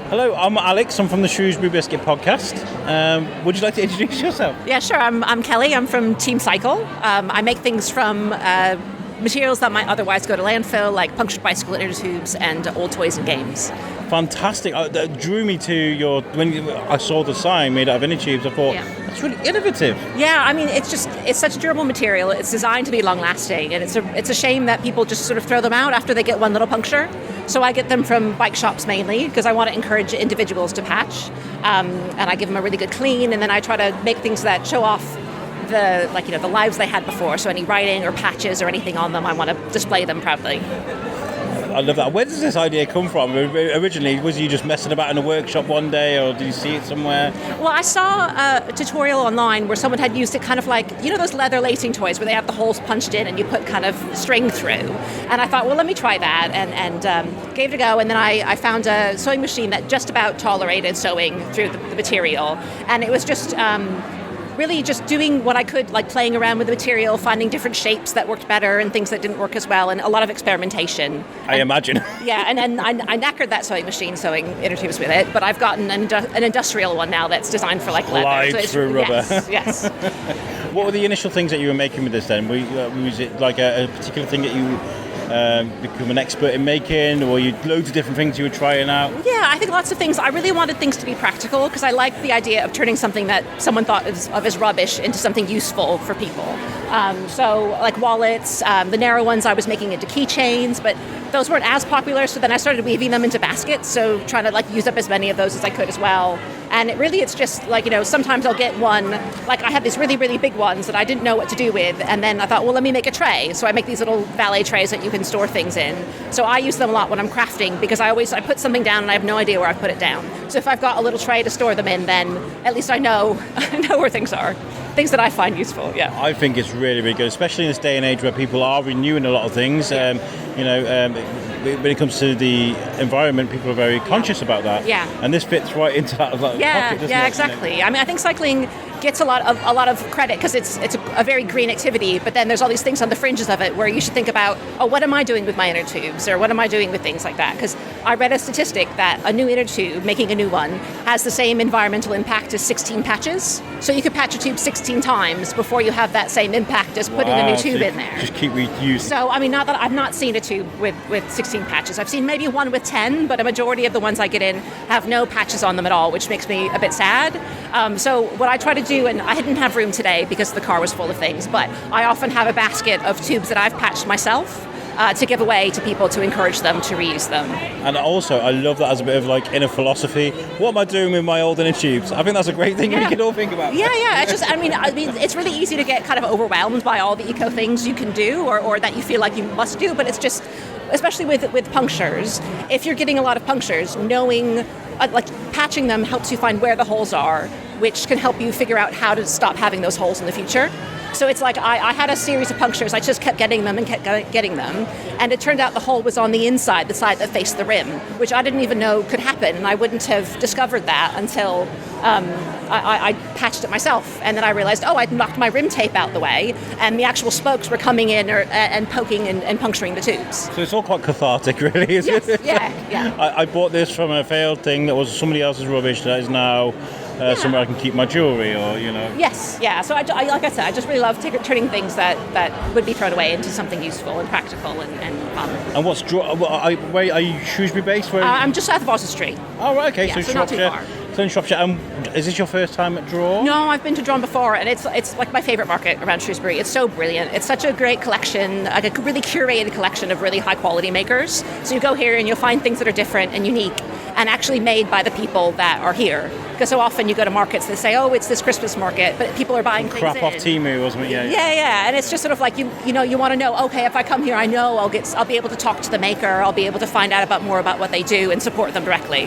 Hello, I'm Alex. I'm from the Shrewsbury Biscuit podcast. Would you like to introduce yourself? Yeah, sure. I'm Kelly. I'm from Team Sikel. I make things from materials that might otherwise go to landfill, like punctured bicycle inner tubes and old toys and games. Fantastic. That drew me to when I saw the sign made out of inner tubes, I thought, that's really innovative. Yeah, I mean, it's such a durable material. It's designed to be long-lasting, and it's a shame that people just sort of throw them out after they get one little puncture. So I get them from bike shops mainly, because I want to encourage individuals to patch, and I give them a really good clean, and then I try to make things that show off the lives they had before. So any writing or patches or anything on them, I want to display them proudly. I love that. Where does this idea come from? Originally, was you just messing about in a workshop one day, or did you see it somewhere? Well, I saw a tutorial online where someone had used it kind of like, you know, those leather lacing toys where they have the holes punched in and you put kind of string through. And I thought, well, let me try that, and gave it a go. And then I found a sewing machine that just about tolerated sewing through the material. And it was just really just doing what I could, like playing around with the material, finding different shapes that worked better and things that didn't work as well, and a lot of experimentation. I imagine. Yeah, and then I knackered that sewing machine sewing inner tubes with it, but I've gotten an industrial one now that's designed for like leather. Glide through rubber. Yes. What were the initial things that you were making with this then? Was it like a particular thing that you become an expert in making, or you loads of different things you were trying out? Yeah, I think lots of things. I really wanted things to be practical because I liked the idea of turning something that someone thought of as rubbish into something useful for people. So like wallets, the narrow ones I was making into keychains, but those weren't as popular, so then I started weaving them into baskets, so trying to like use up as many of those as I could as well. And it's just like, sometimes I'll get one, like I have these really, really big ones that I didn't know what to do with. And then I thought, well, let me make a tray. So I make these little valet trays that you can store things in. So I use them a lot when I'm crafting because I put something down and I have no idea where I've put it down. So if I've got a little tray to store them in, then at least I know where things are. Things that I find useful, yeah. I think it's really, really good, especially in this day and age where people are renewing a lot of things. When it comes to the environment, people are very conscious about that. Yeah. And this fits right into that pocket, doesn't it? Exactly. I mean, I think cycling gets a lot of credit because it's a very green activity, but then there's all these things on the fringes of it where you should think about, what am I doing with my inner tubes, or what am I doing with things like that? Because I read a statistic that a new inner tube, making a new one, has the same environmental impact as 16 patches. So you could patch a tube 16 times before you have that same impact as putting a new tube in there. Just keep reusing. So, I mean, not that I've not seen a tube with 16 patches. I've seen maybe one with 10, but a majority of the ones I get in have no patches on them at all, which makes me a bit sad. So what I try to do, and I didn't have room today because the car was full of things, but I often have a basket of tubes that I've patched myself to give away to people to encourage them to reuse them. And also, I love that as a bit of like inner philosophy. What am I doing with my old inner tubes? I think that's a great thing we can all think about. Yeah. It's just, I mean, it's really easy to get kind of overwhelmed by all the eco things you can do or that you feel like you must do, but it's just, especially with punctures, if you're getting a lot of punctures, knowing, like patching them helps you find where the holes are, which can help you figure out how to stop having those holes in the future. So it's like I had a series of punctures. I just kept getting them and kept getting them. And it turned out the hole was on the inside, the side that faced the rim, which I didn't even know could happen. And I wouldn't have discovered that until I patched it myself. And then I realized, I'd knocked my rim tape out the way. And the actual spokes were coming in and poking and puncturing the tubes. So it's all quite cathartic, really, isn't it? Yeah. I bought this from a failed thing that was somebody else's rubbish that is now somewhere I can keep my jewellery or, Yes, yeah. So I like I said, I just really love turning things that would be thrown away into something useful and practical and fun. And where are you Shrewsbury based? I'm just south of Oxford Street. Oh, right, okay. Yeah, so Shropshire. not too far. So in Shropshire. Is this your first time at DRAWN? No, I've been to DRAWN before, and it's like my favourite market around Shrewsbury. It's so brilliant. It's such a great collection, like a really curated collection of really high quality makers. So you go here and you'll find things that are different and unique and actually made by the people that are here. Because so often you go to markets that say, it's this Christmas market, but people are buying things crap in. off Temu, wasn't it? Yeah. And it's just sort of like, you want to know, okay, if I come here, I know I'll be able to talk to the maker, I'll be able to find out more about what they do and support them directly.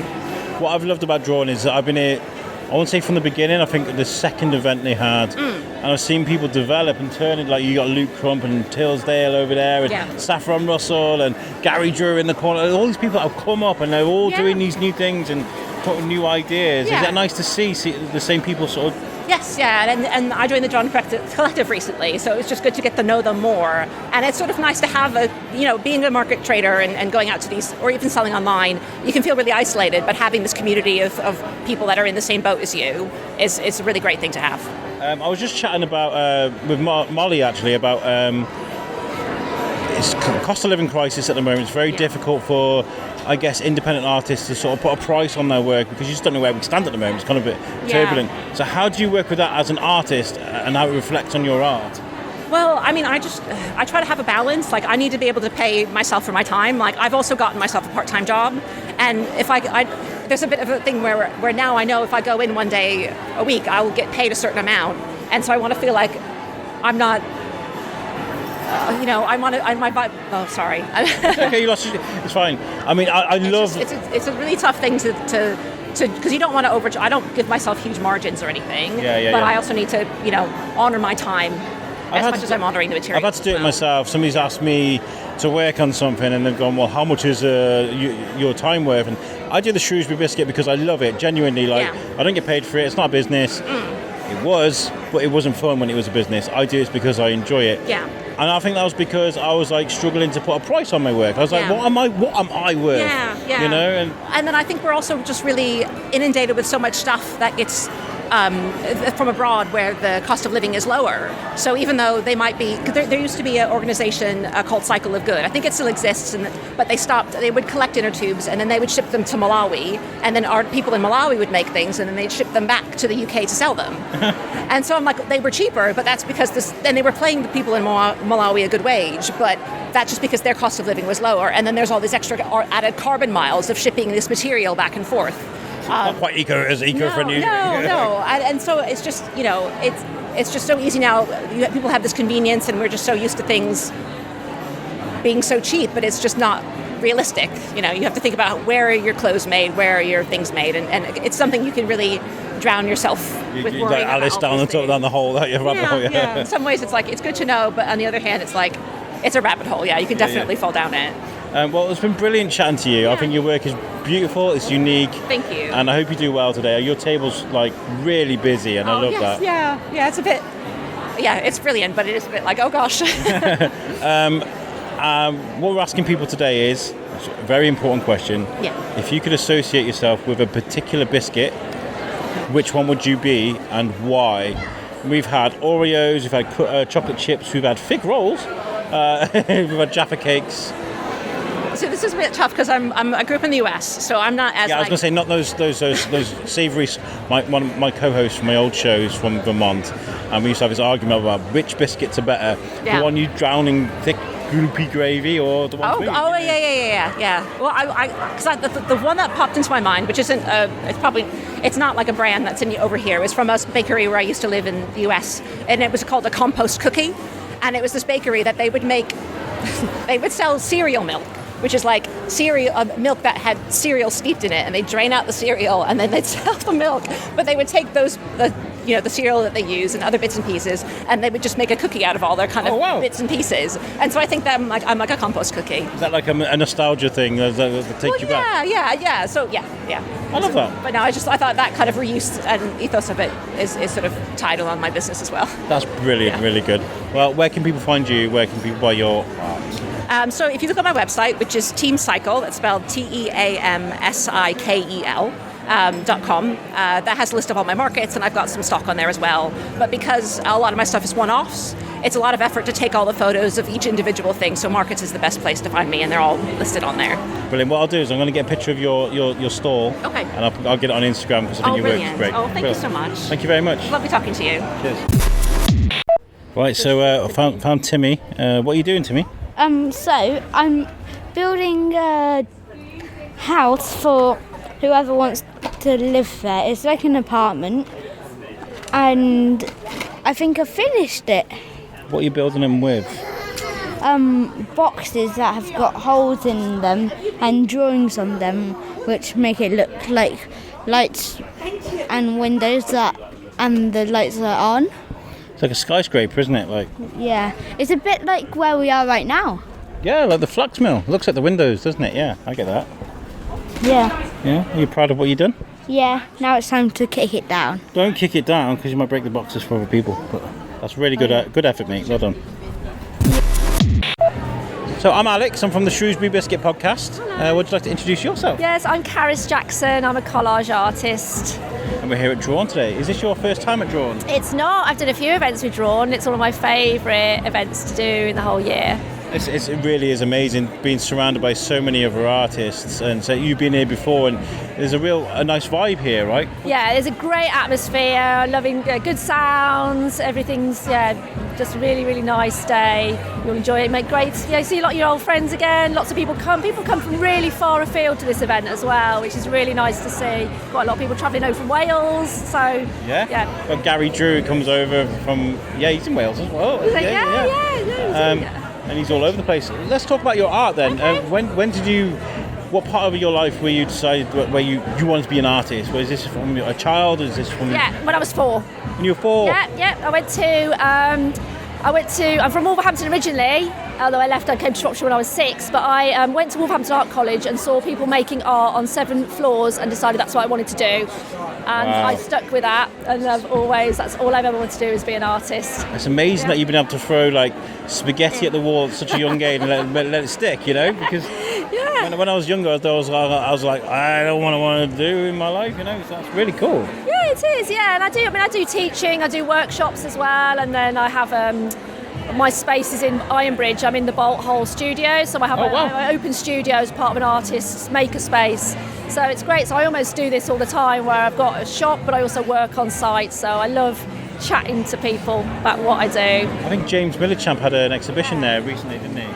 What I've loved about DRAWN is that I've been here, I won't say from the beginning, I think the second event they had, and I've seen people develop and turn it, like you got Luke Crump and Tilsdale over there, and Saffron Russel and Gary Drew in the corner, all these people that have come up and they're all doing these new things and putting new ideas. Is that nice to see the same people sort of? Yes, and I joined the DRAWN Collective recently, so it's just good to get to know them more. And it's sort of nice to have being a market trader and going out to these, or even selling online, you can feel really isolated, but having this community of people that are in the same boat as you is a really great thing to have. I was just chatting about with Mollie actually about it's cost of living crisis at the moment. It's very difficult for, I guess, independent artists to sort of put a price on their work because you just don't know where we stand at the moment. It's kind of a bit turbulent. So how do you work with that as an artist and how it reflects on your art? Well, I mean, I try to have a balance. Like, I need to be able to pay myself for my time. Like, I've also gotten myself a part-time job, and if there's a bit of a thing where now I know if I go in one day a week, I will get paid a certain amount, and so I want to feel like I'm not. Sorry. It's okay, you lost it. It's fine. I mean, I love. It's a really tough thing to because you don't want to I don't give myself huge margins or anything. But I also need to honor my time as much as I'm honoring the material. I've had to do it myself. Somebody's asked me to work on something and they've gone, well, how much is your time worth? And I do the Shrewsbury Biscuit because I love it genuinely. I don't get paid for it. It's not a business. It was, but it wasn't fun when it was a business. I do it because I enjoy it. Yeah. And I think that was because I was struggling to put a price on my work. I was like, what am I worth? Yeah. And then I think we're also just really inundated with so much stuff that gets from abroad where the cost of living is lower. So even though they might be, there used to be an organization called Cycle of Good. I think it still exists, but they stopped. They would collect inner tubes and then they would ship them to Malawi, and then our people in Malawi would make things and then they'd ship them back to the UK to sell them. And so I'm like, they were cheaper, but that's because then they were paying the people in Malawi a good wage, but that's just because their cost of living was lower. And then there's all these extra added carbon miles of shipping this material back and forth. not quite eco-friendly. No. And so it's just, it's just so easy now. People have this convenience, and we're just so used to things being so cheap, but it's just not realistic. You have to think about where are your clothes made, where are your things made, and it's something you can really drown yourself with worrying like Alice about. down the hole, that you rabbit hole. Yeah. In some ways, it's like it's good to know, but on the other hand, it's like it's a rabbit hole. Yeah, you can definitely fall down it. Well, it's been brilliant chatting to you. Yeah. I think your work is beautiful. It's unique. Thank you. And I hope you do well today. Your table's like really busy, and I love that. Yeah, it's a bit. Yeah, it's brilliant, but it is a bit like, oh gosh. What we're asking people today is a very important question. Yeah. If you could associate yourself with a particular biscuit, which one would you be and why? We've had Oreos, we've had chocolate chips, we've had fig rolls, we've had Jaffa cakes. So this is a bit tough because I grew up in the US, so I'm not as. Yeah, I was going to say not those savoury. One of my co-hosts from my old shows from Vermont, and we used to have this argument about which biscuits are better, the one you drown in thick gloopy gravy or the one. Yeah. Well, because the one that popped into my mind, which isn't it's not like a brand that's over here. It was from a bakery where I used to live in the US, and it was called a compost cookie, and it was this bakery that they would make. They would sell cereal milk, which is like milk that had cereal steeped in it, and they'd drain out the cereal and then they'd sell the milk. But they would take the cereal that they use and other bits and pieces, and they would just make a cookie out of all their kind of bits and pieces. And so I think that I'm like a compost cookie. Is that like a nostalgia thing that takes you back? Yeah. So yeah. I love that. But no, I thought that kind of reuse and ethos of it is sort of tied along my business as well. That's brilliant, really good. Well, where can people find you? Where can people buy your art? So if you look at my website, which is Team Sikel, that's spelled TEAMSIKEL. .com. That has a list of all my markets, and I've got some stock on there as well. But because a lot of my stuff is one-offs, it's a lot of effort to take all the photos of each individual thing. So markets is the best place to find me, and they're all listed on there. Brilliant. What I'll do is I'm going to get a picture of your stall. Okay. And I'll get it on Instagram because I think your work is great. Oh, thank you so much. Thank you very much. Lovely talking to you. Cheers. Right. So I found Timmy. What are you doing, Timmy? So I'm building a house for whoever wants to live there. It's like an apartment, and I think I finished it. What are you building them with? Boxes that have got holes in them and drawings on them, which make it look like lights and windows and the lights are on. It's like a skyscraper, isn't it? Yeah, it's a bit like where we are right now. Yeah, like the flux mill. Looks like the windows, doesn't it? Yeah, I get that. Yeah. Yeah? Are you proud of what you've done? Yeah, now it's time to kick it down. Don't kick it down because you might break the boxes for other people. But that's really good effort, mate. Well done. So I'm Alex. I'm from the Shrewsbury Biscuit podcast. Would you like to introduce yourself? Yes, I'm Caris Jackson. I'm a collage artist. And we're here at DRAWN today. Is this your first time at DRAWN? It's not. I've done a few events with DRAWN. It's one of my favourite events to do in the whole year. It really is amazing being surrounded by so many other artists, and so you've been here before, and there's a nice vibe here, right? Yeah, there's a great atmosphere, loving good sounds, everything's just a really, really nice day. You'll enjoy it, make great, see a lot of your old friends again, lots of people come from really far afield to this event as well, which is really nice to see. Got a lot of people travelling over from Wales, so yeah. Well, Gary Drew comes over from, he's in Wales as well. And he's all over the place. Let's talk about your art then. Okay. When did you? What part of your life where you decided where you wanted to be an artist? Was this from a child? Or is this from? Yeah, when I was 4. When you were 4. Yeah. I'm from Wolverhampton originally, although I came to Shropshire when I was 6, but I went to Wolverhampton Art College and saw people making art on 7 floors and decided that's what I wanted to do. And I stuck with that, and that's all I've ever wanted to do is be an artist. It's amazing that you've been able to throw like spaghetti at the wall at such a young age and let it stick, because when I was younger, I was like, I don't want to do in my life, so that's really cool. Yeah, it is, and I do teaching, I do workshops as well, and then I have my space is in Ironbridge. I'm in the Bolt Hole studio, so I have an open studio as part of an artist's maker space. So it's great. So I almost do this all the time, where I've got a shop, but I also work on site. So I love chatting to people about what I do. I think James Millichamp had an exhibition there recently, didn't he?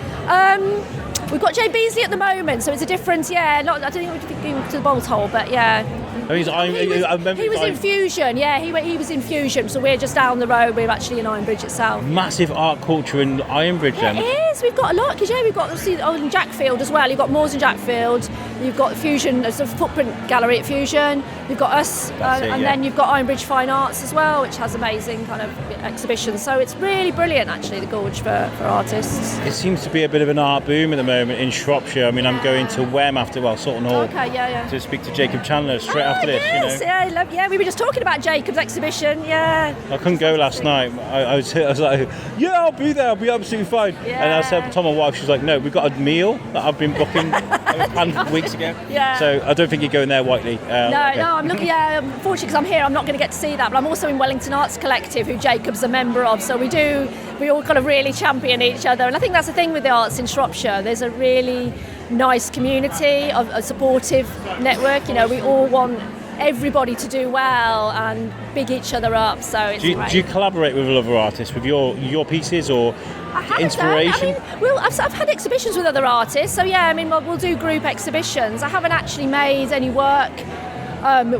We've got Jay Beasley at the moment, so it's a different. I don't think we're going to the Bolt Hole, but yeah. mean, I remember He was in Fusion, yeah. He was in Fusion, so we're just down the road. We're actually in Ironbridge itself. massive art culture in Ironbridge. Yeah, Then it is. We've got a lot because we've got obviously in Jackfield as well. You've got Moors and Jackfield. You've got Fusion, there's a footprint gallery at Fusion. You've got us, and then you've got Ironbridge Fine Arts as well, which has amazing kind of exhibitions. So it's really brilliant, actually, the Gorge for artists. it seems to be a bit of an art boom at the moment in Shropshire. I mean, I'm going to Wem after Sutton Hall. Okay, yeah. To speak to Jacob Chandler straight after this. Yes, You know, yeah, we were just talking about Jacob's exhibition. Yeah. I couldn't go last night. I was like, yeah, I'll be there. I'll be absolutely fine. Yeah. And I said to my wife, she was like, no, we've got a meal that I've been booking planned weeks ago. Yeah. So I don't think you're going there, Whiteley. No, I'm looking. Yeah, unfortunately, because I'm here, I'm not going to get to see that. But I'm also in Wellington Arts Collective, who Jacob's a member of. So we all kind of really champion each other. And I think that's the thing with the arts in Shropshire. There's a really nice community, of a supportive network. You know, we all want everybody to do well and big each other up. So it's Do great. you collaborate with other artists with your pieces or I haven't inspiration? done. I mean, I've had exhibitions with other artists, so yeah, I mean, we'll do group exhibitions. I haven't actually made any work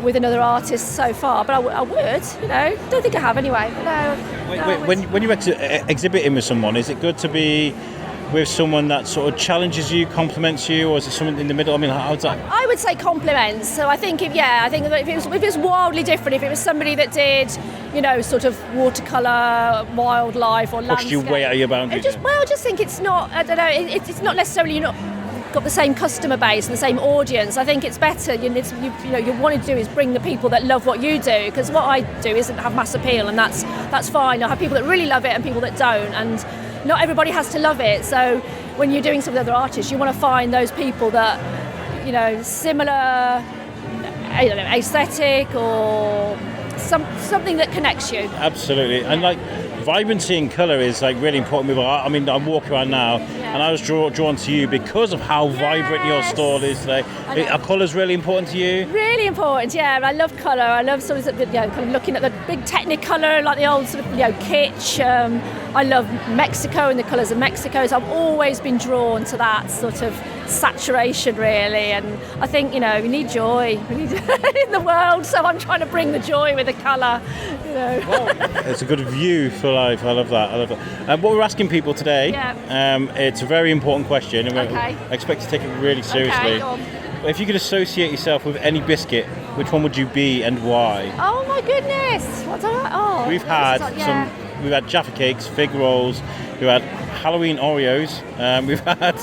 with another artist so far, but I would, you know. Don't think I have anyway. No. When you're exhibiting with someone, is it good to be with someone that sort of challenges you, compliments you, or is it someone in the middle? I mean, how's that? I would say compliments. So I think if it was wildly different, if it was somebody that did, you know, sort of watercolour, wildlife, or Pushed landscape, you way out of your boundaries. I just think it's not. I don't know. It's not necessarily you're not got the same customer base and the same audience. I think it's better. You want to do is bring the people that love what you do, because what I do isn't have mass appeal, and that's fine. I have people that really love it and people that don't, and not everybody has to love it. So when you're doing something with other artists, you want to find those people that, you know, similar, I don't know, aesthetic or something that connects you. Absolutely. And like vibrancy and colour is like really important with art. I mean, I'm walking around now and I was drawn to you because of how vibrant your stall is today. Are colours really important to you? Really important, yeah. I love colour. I love sort of, kind of looking at the big Technicolor, like the old sort of, kitsch. I love Mexico and the colours of Mexico. So I've always been drawn to that sort of saturation, really. And I think, we need joy. We need in the world. So I'm trying to bring the joy with the colour. It's a good view for life. I love that. What we're asking people today, it's a very important question, and I expect to take it really seriously. If you could associate yourself with any biscuit, which one would you be and why? Oh my goodness! We've had Jaffa cakes, fig rolls, we've had Halloween Oreos, we've had...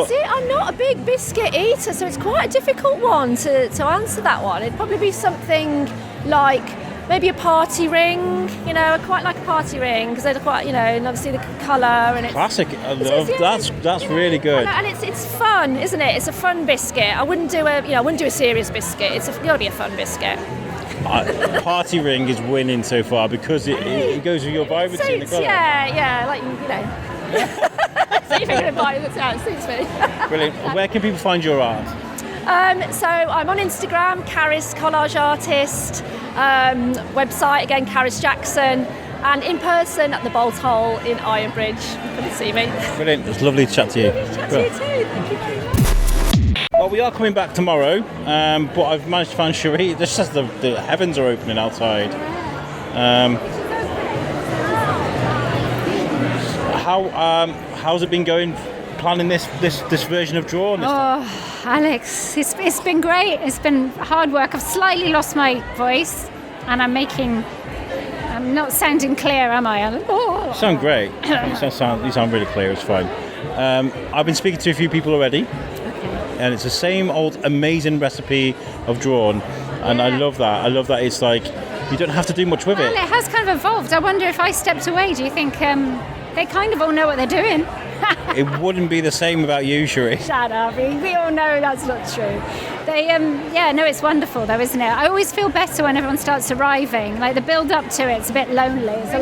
See, I'm not a big biscuit eater, so it's quite a difficult one to answer that one. It'd probably be something like maybe a party ring. I quite like a party ring because they're quite, and obviously the colour and it's classic. That's really good. And it's fun, isn't it? It's a fun biscuit. I wouldn't do a serious biscuit. It's got to be a fun biscuit. Party ring is winning so far because it goes with your vibrancy in the colour. Yeah, like So you're thinking of buying it out, it suits me. Brilliant. Where can people find your art? So I'm on Instagram, Caris Collage Artist. Website again, Caris Jackson, and in person at the Bolt Hole in Ironbridge. Come and see me. Brilliant. It's lovely to chat to you. Lovely to chat to you too. Thank you very much. Well, we are coming back tomorrow, but I've managed to find Cherie. This says the heavens are opening outside. How's it been going? Planning this version of DRAWN? Alex, it's been great. It's been hard work. I've slightly lost my voice, and I'm not sounding clear, am I? You sound great. You sound really clear. It's fine. I've been speaking to a few people already, and it's the same old amazing recipe of DRAWN, and I love that. I love that it's like you don't have to do much with it. Well, it has kind of evolved. I wonder if I stepped away, do you think they kind of all know what they're doing? It wouldn't be the same without you, Cherie. Shut up. We all know that's not true. It's wonderful though, isn't it? I always feel better when everyone starts arriving. Like the build up to it's a bit lonely. It's a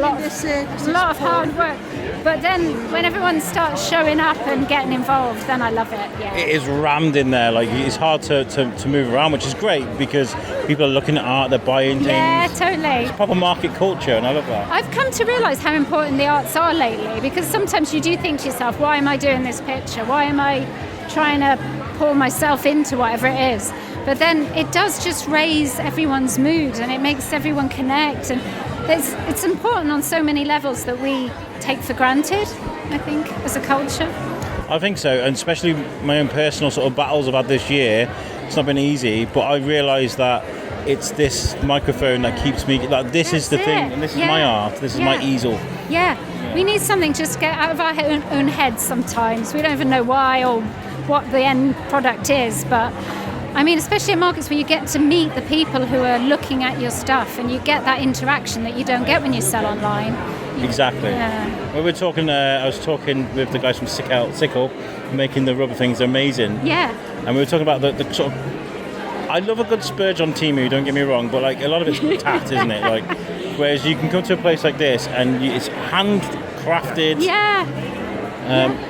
lot of hard work. But then when everyone starts showing up and getting involved, then I love it. Yeah. It is rammed in there. Like it's hard to move around, which is great because people are looking at art, they're buying things. Yeah, totally. It's proper market culture, and I love that. I've come to realise how important the arts are lately, because sometimes you do think to yourself, why am I doing this picture? Why am I trying to pour myself into whatever it is? But then it does just raise everyone's mood and it makes everyone connect. And it's important on so many levels that we take for granted, I think, as a culture. I think so, and especially my own personal sort of battles I've had this year. It's not been easy, but I realise that it's this microphone that keeps me. Like this is the thing, and this is my art. This is my easel. Yeah, we need something just to get out of our own heads sometimes. We don't even know why or what the end product is, but I mean, especially in markets where you get to meet the people who are looking at your stuff and you get that interaction that you don't get when you sell online. Exactly. Yeah. Well, we're talking. I was talking with the guys from Sikel, making the rubber things amazing. Yeah. And we were talking about the sort of. I love a good spurge on Temu. Don't get me wrong, but like a lot of it's tat, isn't it? Like, whereas you can come to a place like this and it's handcrafted. Yeah.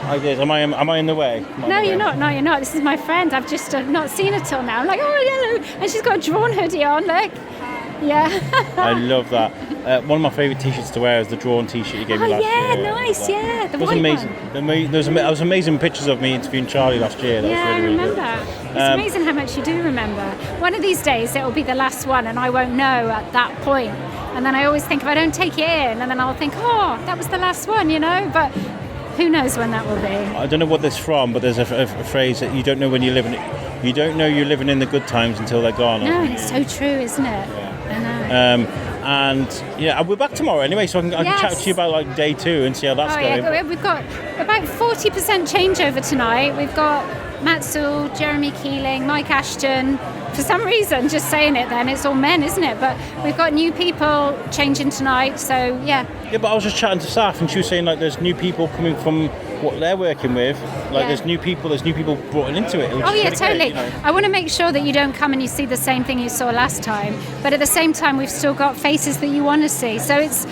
I did. Am I in the way? No, you're not. No, you're not. This is my friend. I've just not seen her till now. I'm like, oh, hello. And she's got a drawn hoodie on, look. Yeah. I love that. One of my favourite t-shirts to wear is the drawn t-shirt you gave me last year. Oh, yeah, nice, yeah. The white amazing. one. There was amazing pictures of me interviewing Charlie last year. That was really, really I good. remember. It's amazing how much you do remember. One of these days it will be the last one and I won't know at that point. And then I always think if I don't take it in, and then I'll think, oh, that was the last one, you know? But who knows when that will be. I don't know what that's from, but there's a phrase that you don't know when you're living. You don't know you're living in the good times until they're gone. No, it's so true, isn't it? Yeah. I know. And yeah, we're back tomorrow anyway, so I can chat to you about like day 2 and see how that's going. Yeah, we've got about 40% changeover tonight. We've got Matt Sewell, Jeremy Keeling, Mike Ashton. For some reason, just saying it then, it's all men, isn't it? But we've got new people changing tonight, so yeah. Yeah, but I was just chatting to Saf and she was saying like there's new people coming from what they're working with. Like there's new people brought into it. Oh yeah, totally. I want to make sure that you don't come and you see the same thing you saw last time, but at the same time we've still got faces that you want to see. So it's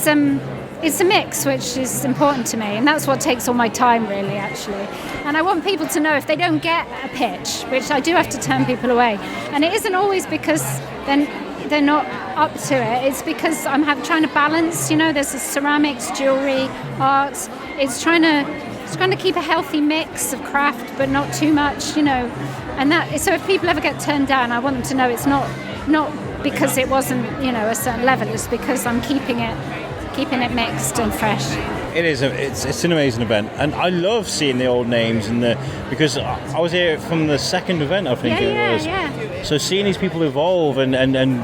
a mix, which is important to me, and that's what takes all my time really, actually. And I want people to know if they don't get a pitch, which I do have to turn people away, and it isn't always because they're not up to it. It's because I'm trying to balance. You know, there's ceramics, jewelry, art. It's trying to keep a healthy mix of craft, but not too much. You know, and that. So if people ever get turned down, I want them to know it's not because it wasn't, you know, a certain level. It's because I'm keeping it mixed and fresh. It is. It's an amazing event, and I love seeing the old names because I was here from the second event, I think it was. Yeah. So seeing these people evolve and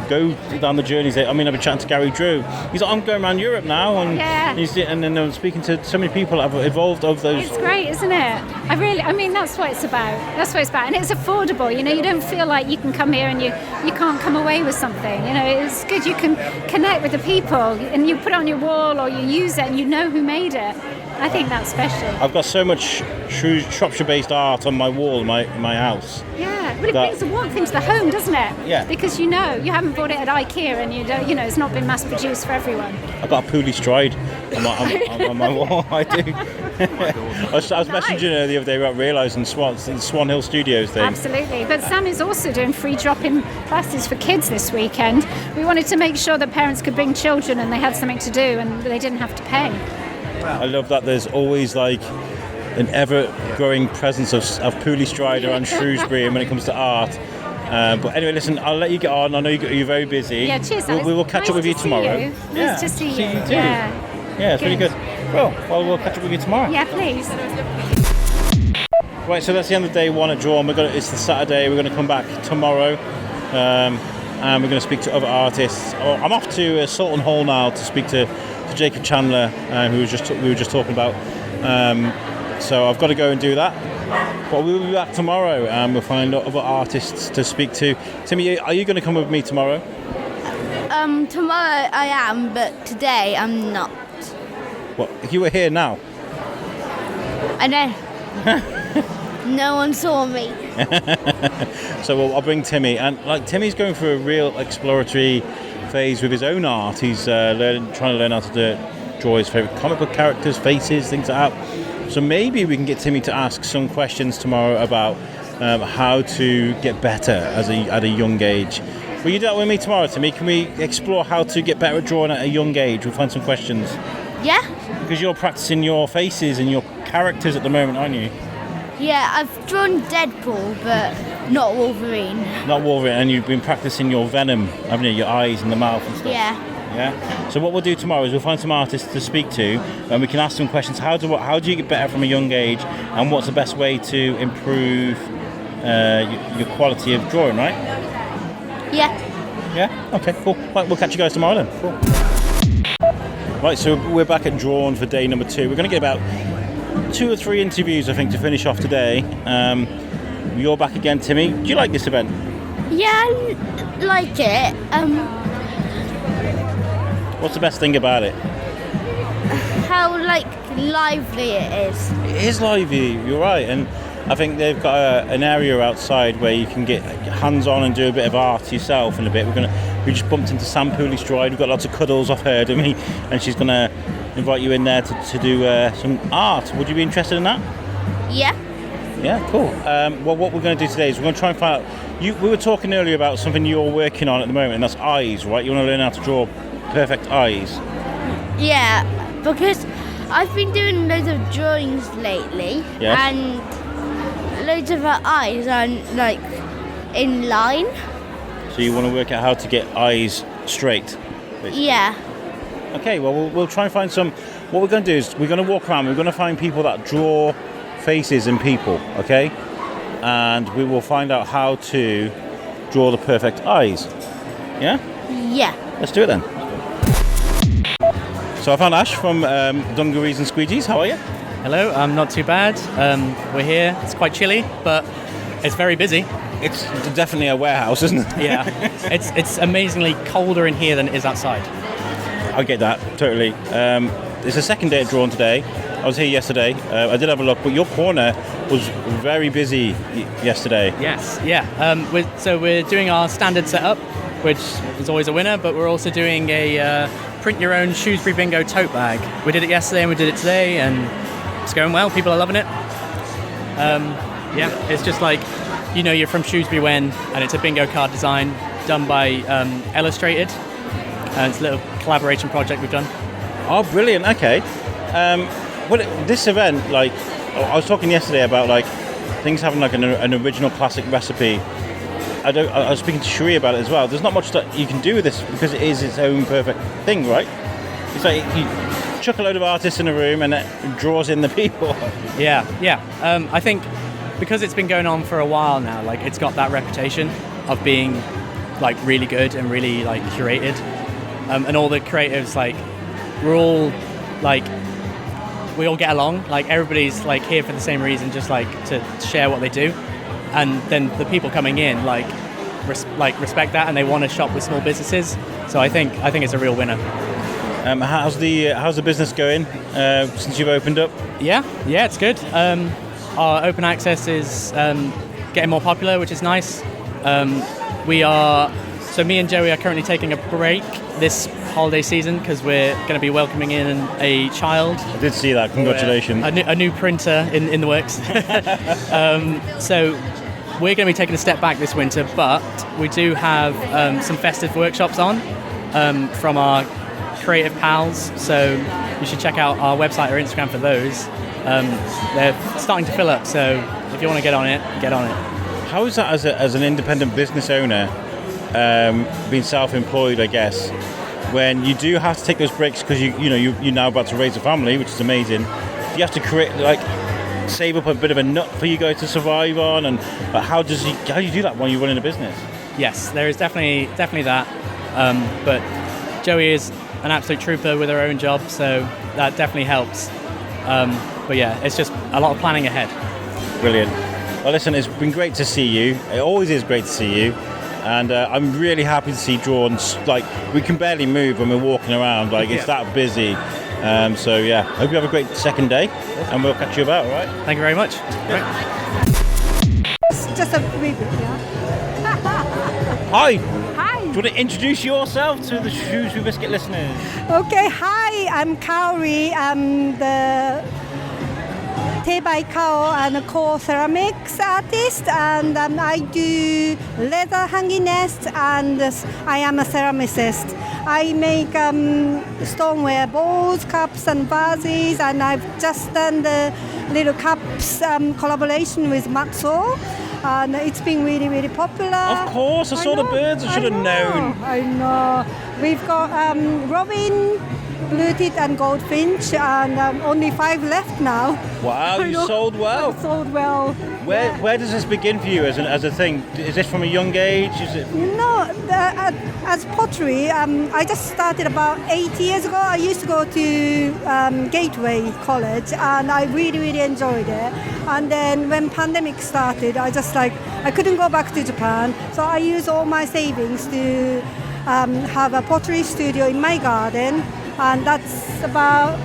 go down the journeys. I mean, I've been chatting to Gary Drew. He's like, I'm going around Europe now, and and then I'm speaking to so many people that have evolved over those. It's great, isn't it? I mean, that's what it's about. And it's affordable. You know, you don't feel like you can come here and you can't come away with something. You know, it's good. You can connect with the people, and you put it on your wall or you use it, and you know who made it. I think that's special. I've got so much Shropshire-based art on my wall in my house. Yeah, but it brings a warmth into the home, doesn't it? Yeah. Because you haven't bought it at IKEA, and it's not been mass-produced for everyone. I've got a Pooley-Stride on my wall. I do. I was messaging her the other day about realising the Swan Hill Studios thing. Absolutely. But Sam is also doing free drop-in classes for kids this weekend. We wanted to make sure that parents could bring children and they had something to do and they didn't have to pay. I love that there's always like an ever-growing presence of Pooley-Stride around Shrewsbury and when it comes to art. But anyway, listen, I'll let you get on. I know you're very busy. Yeah, cheers, Alex. We will catch up with you tomorrow. Nice to see you. See you too. Yeah, it's really good. Well, we'll catch up with you tomorrow. Yeah, please. Right, so that's the end of day 1 at DRAWN. It's the Saturday. We're going to come back tomorrow. And we're going to speak to other artists. I'm off to Salton Hall now to speak to Jacob Chandler, who we were just talking about. So I've got to go and do that. But we'll be back tomorrow and we'll find other artists to speak to. Timmy, are you going to come with me tomorrow? Tomorrow I am, but today I'm not. What? If you were here now? I know. No one saw me. So I'll bring Timmy, and like Timmy's going through a real exploratory phase with his own art. He's trying to learn how to draw his favourite comic book characters, faces, things like that. So maybe we can get Timmy to ask some questions tomorrow about how to get better at a young age. Will you do that with me tomorrow, Timmy? Can we explore how to get better at drawing at a young age? We'll find some questions. Yeah? Because you're practicing your faces and your characters at the moment, aren't you? Yeah, I've drawn Deadpool, but Not Wolverine. Not Wolverine, and you've been practicing your venom, haven't you? Your eyes and the mouth and stuff. Yeah. Yeah. So what we'll do tomorrow is we'll find some artists to speak to, and we can ask them questions. How do you get better from a young age, and what's the best way to improve your quality of drawing? Right. Yeah. Yeah. Okay. Cool. Right, we'll catch you guys tomorrow then. Cool. Right. So we're back at DRAWN for day number 2. We're going to get about 2 or 3 interviews, I think, to finish off today. You're back again, Timmy. Do you like this event? Yeah, I like it. What's the best thing about it? How lively it is. It is lively, you're right, and I think they've got an area outside where you can get hands-on and do a bit of art yourself in a bit. We just bumped into Sam Pooley-Stride. We've got lots of cuddles off her, didn't we? And she's going to invite you in there to do some art. Would you be interested in that? Yeah. Yeah, cool. Well, what we're going to do today is we're going to try and find out... We were talking earlier about something you're working on at the moment, and that's eyes, right? You want to learn how to draw perfect eyes. Yeah, because I've been doing loads of drawings lately, Yes. and loads of her eyes aren't in line. So you want to work out how to get eyes straight, basically. Yeah. Okay, well, we'll try and find some... What we're going to do is we're going to walk around, we're going to find people that draw faces and people, okay? And we will find out how to draw the perfect eyes. Yeah? Yeah. Let's do it then. So I found Ash from Dungarees and Squeegees. How are you? Hello, I'm not too bad. We're here. It's quite chilly, but it's very busy. It's definitely a warehouse, isn't it? Yeah. It's amazingly colder in here than it is outside. I get that, totally. It's the second day at DRAWN today. I was here yesterday. I did have a look, but your corner was very busy yesterday. Yes, yeah. We're doing our standard setup, which is always a winner, but we're also doing a print your own Shrewsbury Bingo tote bag. We did it yesterday and we did it today, and it's going well. People are loving it. Yeah, it's just like, you're from Shrewsbury when, and it's a bingo card design done by Illustrated. And it's a little collaboration project we've done. Oh, brilliant. Okay. This event, I was talking yesterday about things having an original classic recipe. I was speaking to Cherie about it as well. There's not much that you can do with this because it is its own perfect thing, right? It's like you chuck a load of artists in a room and it draws in the people. Yeah. I think because it's been going on for a while now, it's got that reputation of being really good and really curated. And all the creatives, we're all we all get along. Everybody's here for the same reason, just to share what they do. And then the people coming in respect that, and they want to shop with small businesses. So I think it's a real winner. How's the business going since you've opened up? Yeah, it's good. Our open access is getting more popular, which is nice. Me and Joey are currently taking a break this holiday season because we're going to be welcoming in a child. I did see that. Congratulations. A new printer in the works. So we're going to be taking a step back this winter, but we do have some festive workshops on from our creative pals. So you should check out our website or Instagram for those. They're starting to fill up, so if you want to get on it, get on it. How is that as an independent business owner, being self-employed, I guess, when you do have to take those breaks because you're now about to raise a family, which is amazing. You have to create save up a bit of a nut for you guys to survive on, and how do you do that when you're running a business? Yes, there is definitely that, but Joey is an absolute trooper with her own job, so that definitely helps. But yeah, it's just a lot of planning ahead. Brilliant. Well, listen, it's been great to see you. It always is great to see you. And I'm really happy to see DRAWN. We can barely move when we're walking around. It's that busy. So yeah, hope you have a great second day, and we'll catch you about. All right. Thank you very much. Just a preview. Hi. Hi. Do you want to introduce yourself to the Shrewsbury Biscuit listeners? Okay. Hi. I'm Caris. I'm the Tay by Kao and core ceramics artist, and I do leather hanging nests, and I am a ceramicist. I make stoneware bowls, cups and vases, and I've just done the little cups collaboration with Maxwell. and it's been really, really popular. Of course, I saw the birds. I should have known. I know. We've got robin, blue-tit and goldfinch, and only 5 left now. Wow, you sold well. Sold well. Where does this begin for you as a thing? Is this from a young age? Is it? No, as pottery, I just started about 8 years ago. I used to go to Gateway College, and I really, really enjoyed it. And then when pandemic started, I couldn't go back to Japan, so I used all my savings to have a pottery studio in my garden, and that's about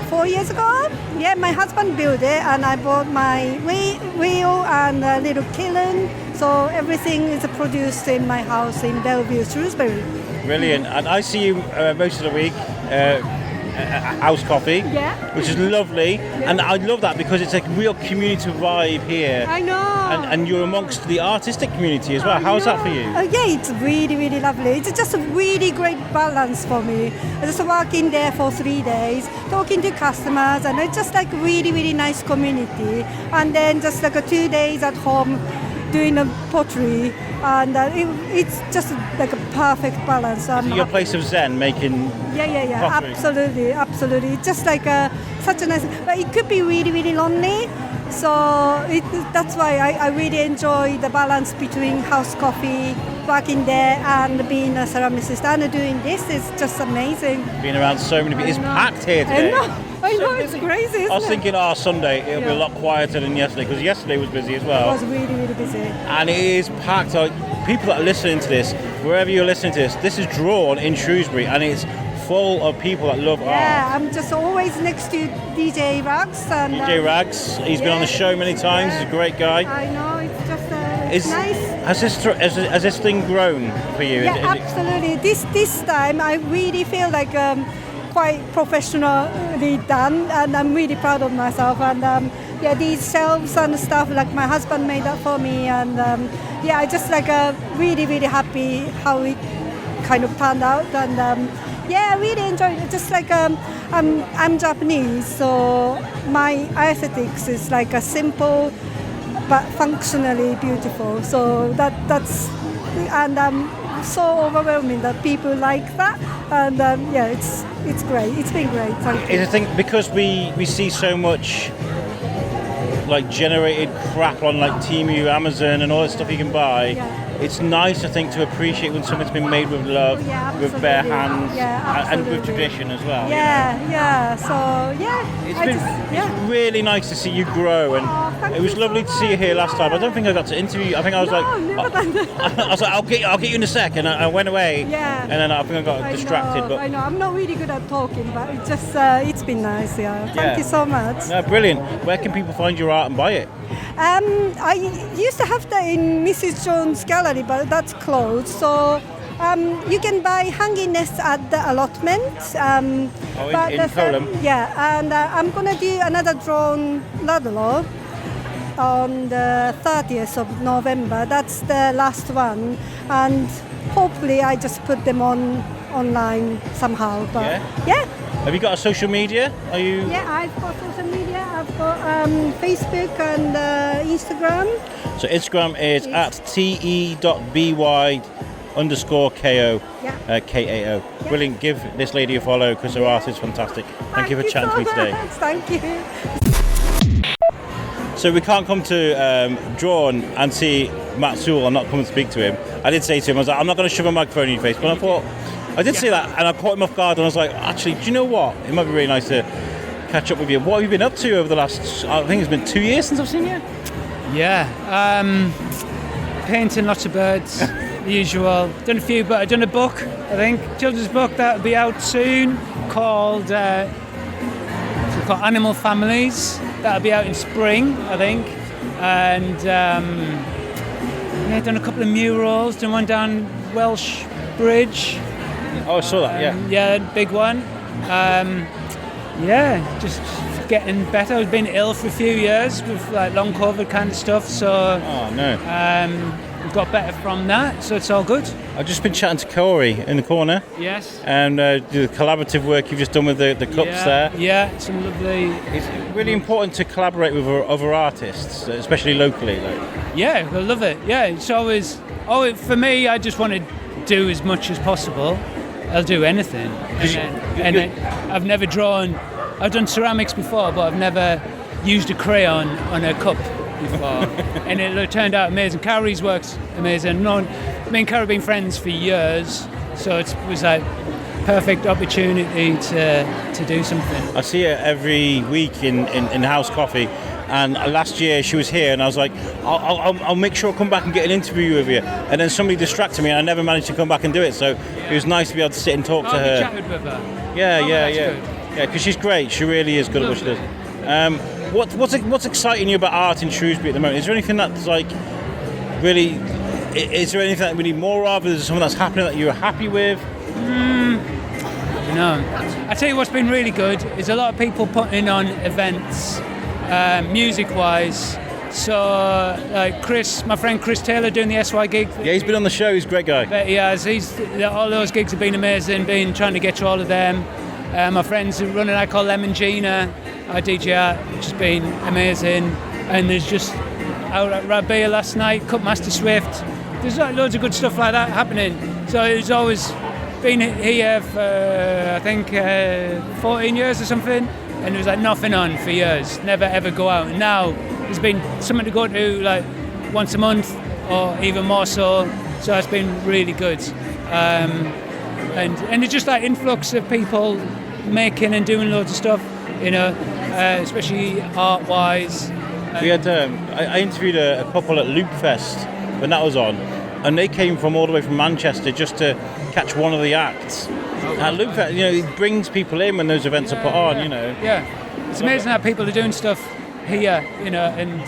4 years ago. Yeah, my husband built it, and I bought my wheel and a little kiln. So everything is produced in my house in Bellevue, Shrewsbury. Brilliant. And I see you most of the week. House coffee, which is lovely, and I love that because it's a real community vibe here. I know. And you're amongst the artistic community as well. How's that for you? Yeah, it's really, really lovely. It's just a really great balance for me. I just work in there for 3 days, talking to customers, and it's just like really, really nice community. And then just like 2 days at home doing a pottery, and it's just like a perfect balance. Is it your place of zen making pottery? Absolutely. It's just like such a nice, but it could be really, really lonely. So that's why I really enjoy the balance between house coffee, working there, and being a ceramicist, and doing this is just amazing. Being around so many people, it's packed here today. I know, it's crazy, isn't it? I was thinking, Sunday, it'll be a lot quieter than yesterday, because yesterday was busy as well. It was really, really busy. And it is packed. Like, people that are listening to this, wherever you're listening to this is Drawn in Shrewsbury, and it's full of people that love art. Yeah, I'm just always next to DJ Rags. And, DJ Rags, he's been on the show many times, he's a great guy. I know, it's just it's nice. Has this thing grown for you? Yeah, absolutely. This time I really feel like quite professionally done, and I'm really proud of myself. And these shelves and stuff, like my husband made that for me, and I just really, really happy how it kind of turned out. And I really enjoyed it. Just like I'm Japanese, so my aesthetics is like a simple but functionally beautiful. So that's so overwhelming that people like that, and it's great. It's been great. Thank you. I think because we see so much like generated crap on like Temu, Amazon, and all that stuff you can buy. It's nice, I think, to appreciate when something's been made with love, with bare hands, and with tradition as well. It's really nice to see you grow, and it was lovely to see you here last time. I don't think I got to interview you. I think I was I was like, I'll get you in a sec, and I went away, and then I think I got distracted. I know, I'm not really good at talking, but it just it's been nice. Thank you so much. No, brilliant. Where can people find your art and buy it? I used to have that in Mrs. Jones' gallery, but that's closed. So you can buy hanging nests at the allotment. In Colham? And I'm going to do another drawn ladle on the 30th of November. That's the last one. And hopefully I just put them online somehow. But Have you got a social media? Are you? Yeah, I've got social media. I've got Facebook and Instagram. So Instagram is at te.by_ko KAO. Brilliant. Give this lady a follow because her art is fantastic. Thank you for chatting to me today. Thank you. So we can't come to Drawn and see Matt Sewell and not come and speak to him. I did say to him, I was like, I'm not going to shove a microphone in your face, but I thought, I did say that, and I caught him off guard, and I was like, actually, do you know what? It might be really nice to catch up with you. What have you been up to over the last, I think it's been 2 years since I've seen you? Yeah, painting lots of birds, the usual. Done a few, but I've done a book, I think, children's book that'll be out soon called Animal Families. That'll be out in spring, I think. And done a couple of murals, done one down Welsh Bridge. Oh, I saw that, Yeah, big one. Just getting better. I've been ill for a few years with like long COVID kind of stuff, so oh no. we've got better from that, so it's all good. I've just been chatting to Corey in the corner. Yes. And the collaborative work you've just done with the cups there. Yeah, some lovely. It's really important to collaborate with other artists, especially locally. Yeah, I love it. Yeah, it's always. For me, I just want to do as much as possible. I'll do anything. I've never drawn. I've done ceramics before, but I've never used a crayon on a cup before, and it turned out amazing. Carrie's work's amazing. Me and Carrie have been friends for years, so it was like perfect opportunity to do something. I see her every week in House Coffee, and last year she was here, and I was like, I'll make sure I come back and get an interview with you. And then somebody distracted me, and I never managed to come back and do it. So it was nice to be able to sit and talk to her. You chatted with her? Yeah, because she's great. She really is good at what she does. What's exciting you about art in Shrewsbury at the moment? Is there anything that's like really? Is there anything that we need more of? Is there something that's happening that you're happy with? No. I tell you what's been really good is a lot of people putting on events, music-wise. So, like my friend Chris Taylor doing the SY gig. Yeah, he's been on the show. He's a great guy. But he has. All those gigs have been amazing. Been trying to get to all of them. My friends who run it, I call Lemon Gina, our DJ art, which has been amazing. And there's just out at Rabia last night, Cupmaster Swift. There's loads of good stuff like that happening. So it's always been here for I think 14 years or something, and there was like nothing on for years. Never ever go out. And now there's been something to go to like once a month or even more so. So it's been really good. And it's just like influx of people making and doing loads of stuff, especially art-wise. We had I interviewed a couple at Loop Fest when that was on, and they came from all the way from Manchester just to catch one of the acts. At Loop Fest, it brings people in when those events are put on. Yeah, it's amazing how people are doing stuff here, and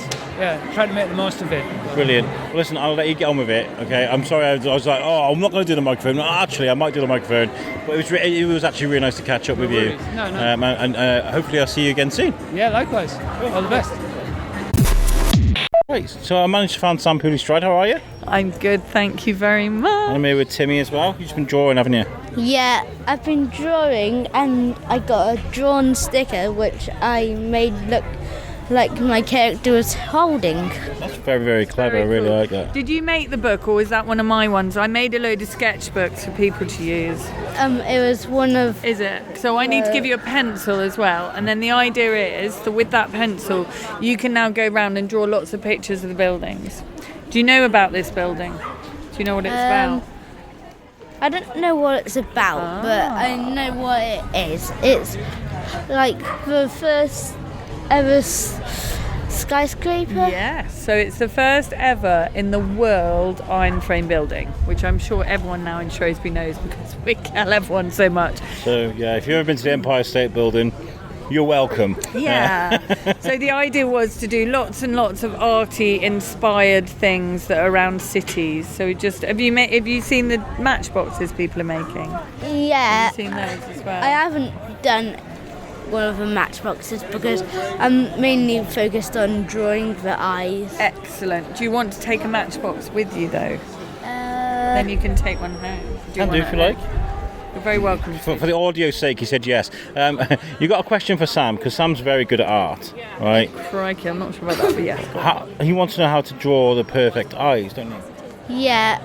try to make the most of it. Brilliant. Well, listen, I'll let you get on with it. Okay. I'm sorry. I was like, I'm not going to do the microphone. Actually, I might do the microphone. But it was actually really nice to catch up with you. No. And hopefully I'll see you again soon. Yeah, likewise. All the best. Right. So I managed to find Sam Pooley-Stride. How are you? I'm good, thank you very much. I'm here with Timmy as well. You've just been drawing, haven't you? Yeah, I've been drawing, and I got a drawn sticker which I made look like my character was holding. That's very, very clever. I really like that. Did you make the book, or was that one of my ones? I made a load of sketchbooks for people to use. It was one of... Is it? So I need to give you a pencil as well, and then the idea is that with that pencil you can now go around and draw lots of pictures of the buildings. Do you know about this building? Do you know what it's about? I don't know what it's about, but I know what it is. It's like the first ever skyscraper. Yes, so it's the first ever in the world iron frame building, which I'm sure everyone now in Shrewsbury knows because we tell everyone so much. So yeah, if you've ever been to the Empire State Building, you're welcome. Yeah. So the idea was to do lots and lots of arty inspired things that are around cities. So just have you seen the matchboxes people are making? Yeah. Have you seen those as well? I haven't done one of the matchboxes because I'm mainly focused on drawing the eyes. Excellent. Do you want to take a matchbox with you though? Then you can take one home. Can do if you like. You're very welcome. For the audio's sake, he said yes. You got a question for Sam, because Sam's very good at art, right? Crikey, I'm not sure about that, but yes. He wants to know how to draw the perfect eyes, don't you? Yeah,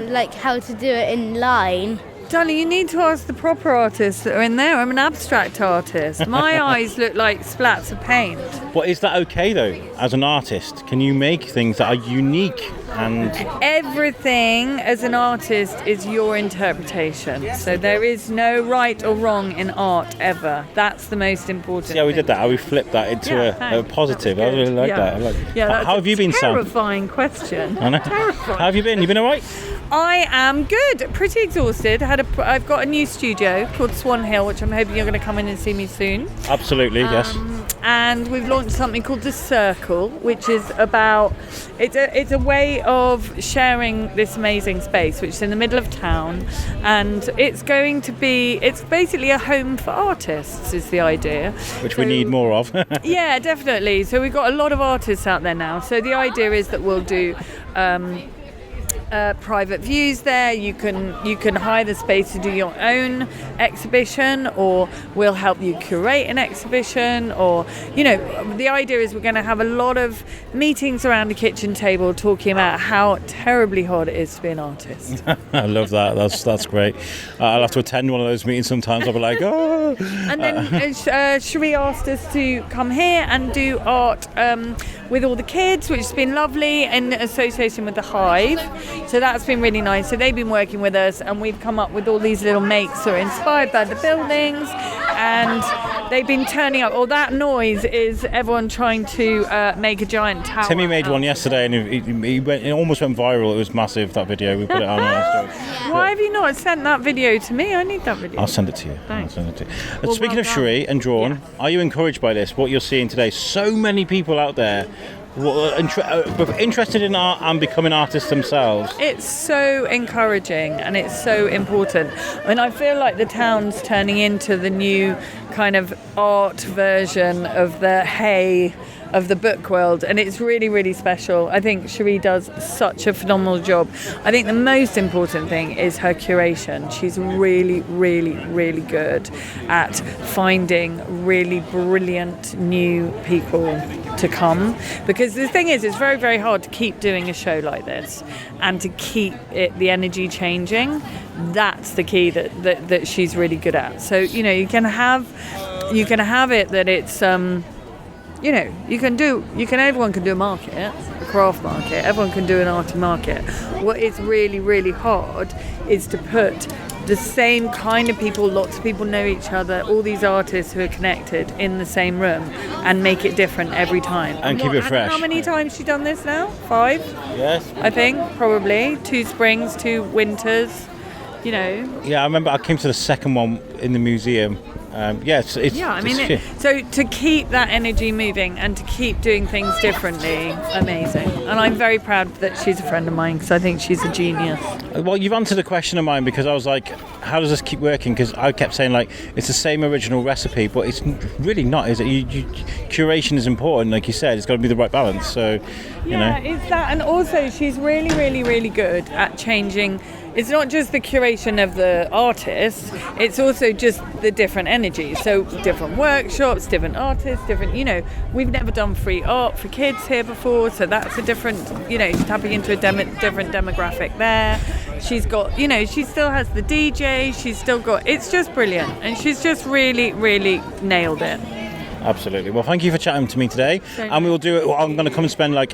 like how to do it in line. Darling, you need to ask the proper artists that are in there. I'm an abstract artist. My eyes look like splats of paint. But is that okay, though? As an artist, can you make things that are unique and... Everything as an artist is your interpretation. So there is no right or wrong in art, ever. That's the most important See how we thing. did that? How we flipped that into a positive. I really like that. I like it. Yeah, that's how have you been, Sam? Terrifying question. I know. Terrifying. How have you been? You been all right? I am good. Pretty exhausted. I've got a new studio called Swan Hill, which I'm hoping you're going to come in and see me soon. Absolutely, yes. And we've launched something called The Circle, which is about it's a way of sharing this amazing space, which is in the middle of town, and it's basically a home for artists is the idea. Which we need more of. Yeah, definitely. So we've got a lot of artists out there now. So the idea is that we'll do private views there. You can hire the space to do your own exhibition, or we'll help you curate an exhibition, or the idea is we're going to have a lot of meetings around the kitchen table talking about how terribly hard it is to be an artist. I love that. That's great. I'll have to attend one of those meetings sometimes. I'll be like, oh. And then Cherie asked us to come here and do art with all the kids, which has been lovely, in association with the Hive. So that's been really nice. So they've been working with us, and we've come up with all these little makes that are inspired by the buildings, and they've been turning up. All that noise is everyone trying to make a giant tower. Timmy made one yesterday, and it almost went viral. It was massive, that video. We put it on our story. Why have you not sent that video to me? I need that video. I'll send it to you. Thanks. Well, speaking of Cherie and Drawn, are you encouraged by this, what you're seeing today? So many people out there interested in art and becoming artists themselves. It's so encouraging and it's so important. I mean, I feel like the town's turning into the new kind of art version of the Hay of the book world, and it's really, really special. I think Cherie does such a phenomenal job. I think the most important thing is her curation. She's really, really, really good at finding really brilliant new people to come, because the thing is, it's very, very hard to keep doing a show like this and to keep the energy changing. That's the key that she's really good at. So you can have it that it's everyone can do a market, a craft market, everyone can do an arty market. What is really, really hard is to put the same kind of people, lots of people know each other, all these artists who are connected in the same room, and make it different every time. And keep it fresh. How many times has she done this now? 5? Yes. I think, probably. 2 springs, 2 winters, Yeah, I remember I came to the second one in the museum. So to keep that energy moving and to keep doing things differently, amazing. And I'm very proud that she's a friend of mine, because I think she's a genius. Well, you've answered a question of mine, because I was like, how does this keep working? Because I kept saying, like, it's the same original recipe, but it's really not, is it? Curation is important, like you said. It's got to be the right balance. So, it's that. And also, she's really, really, really good at changing. It's not just the curation of the artists, it's also just the different energies. So different workshops, different artists, we've never done free art for kids here before, so that's a different, she's tapping into a different demographic there. She's got, she still has the DJ, she's still got, it's just brilliant. And she's just really, really nailed it. Absolutely. Well, thank you for chatting to me today. And we will do it. I'm going to come and spend an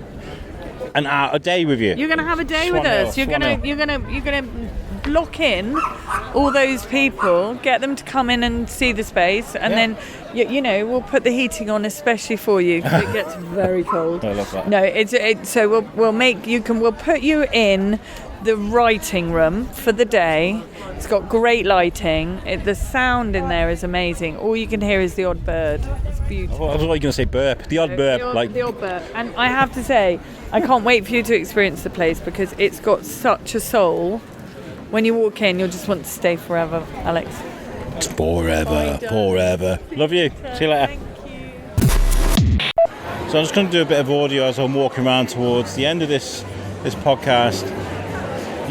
hour a day with you. You're going to have a day with us. You're going to block in all those people, get them to come in and see the space, and then we'll put the heating on especially for you, because it gets very cold. I love that. No, so we'll put you in the writing room for the day. It's got great lighting. The sound in there is amazing. All you can hear is the odd bird. It's beautiful. I was going to say burp. The odd burp. The odd burp. And I have to say, I can't wait for you to experience the place, because it's got such a soul. When you walk in, you'll just want to stay forever, Alex. Forever. Love you. See you later. So I'm just going to do a bit of audio as I'm walking around towards the end of this podcast.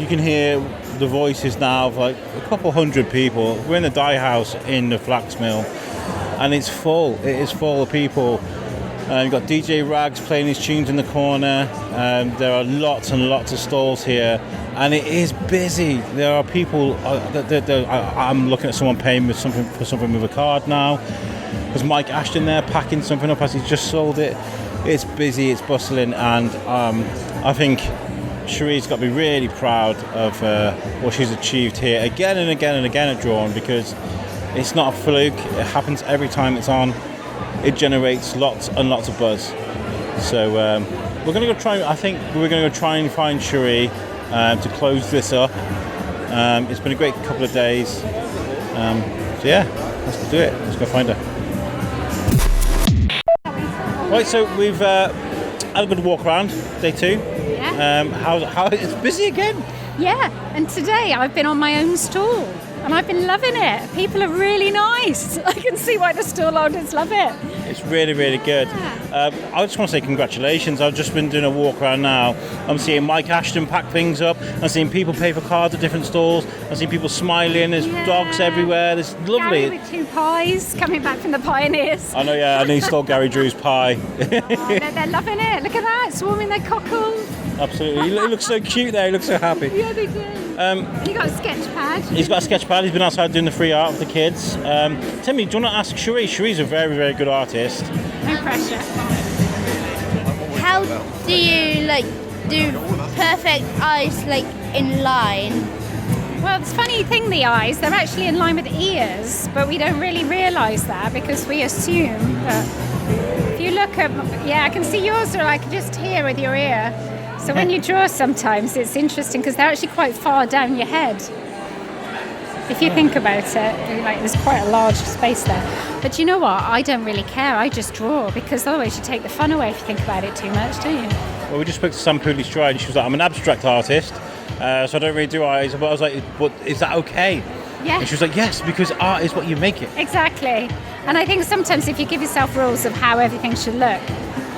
You can hear the voices now of like a couple hundred people. We're in the dye house in the flax mill, and it's full. It is full of people. You've got DJ Rags playing his tunes in the corner. There are lots and lots of stalls here, and it is busy. There are people. I'm looking at someone paying for something with a card now. There's Mike Ashton there packing something up as he's just sold it. It's busy. It's bustling, and I think Cherie's got to be really proud of what she's achieved here again and again and again at DRAWN, because it's not a fluke. It happens every time it's on. It generates lots and lots of buzz. So we're going to go try. I think we're going to go try and find Cherie to close this up. It's been a great couple of days. So yeah, let's do it. Let's go find her. Right, so we've had a good walk around, day 2. Yeah. How it's busy again? Yeah, and today I've been on my own stall and I've been loving it. People are really nice. I can see why the stall owners love it. It's really, really good. I just want to say congratulations. I've just been doing a walk around now. I'm seeing Mike Ashton pack things up. I'm seeing people pay for cards at different stalls. I'm seeing people smiling. There's dogs everywhere. It's lovely. Gary with 2 pies coming back from the Pioneers. I know, yeah. I know you stole Gary Drew's pie. They're loving it. Look at that, swarming their cockles. Absolutely. He looks so cute there. He looks so happy. Yeah, they do. You got a sketch pad. He's got a sketch pad. He's been outside doing the free art with the kids. Timmy, do you want to ask Cherie? Cherie's a very, very good artist. No pressure. How do you do perfect eyes in line? Well, it's a funny thing, the eyes, they're actually in line with the ears, but we don't really realise that because we assume that if you look at, I can see yours are just here with your ear. So when you draw sometimes it's interesting because they're actually quite far down your head. If you think about it, there's quite a large space there. But you know what? I don't really care. I just draw because otherwise you take the fun away if you think about it too much, don't you? Well, we just spoke to Sam Pooley-Stride and she was like, I'm an abstract artist, so I don't really do eyes. But I was like, but is that okay? Yeah. And she was like, yes, because art is what you make it. Exactly. And I think sometimes if you give yourself rules of how everything should look,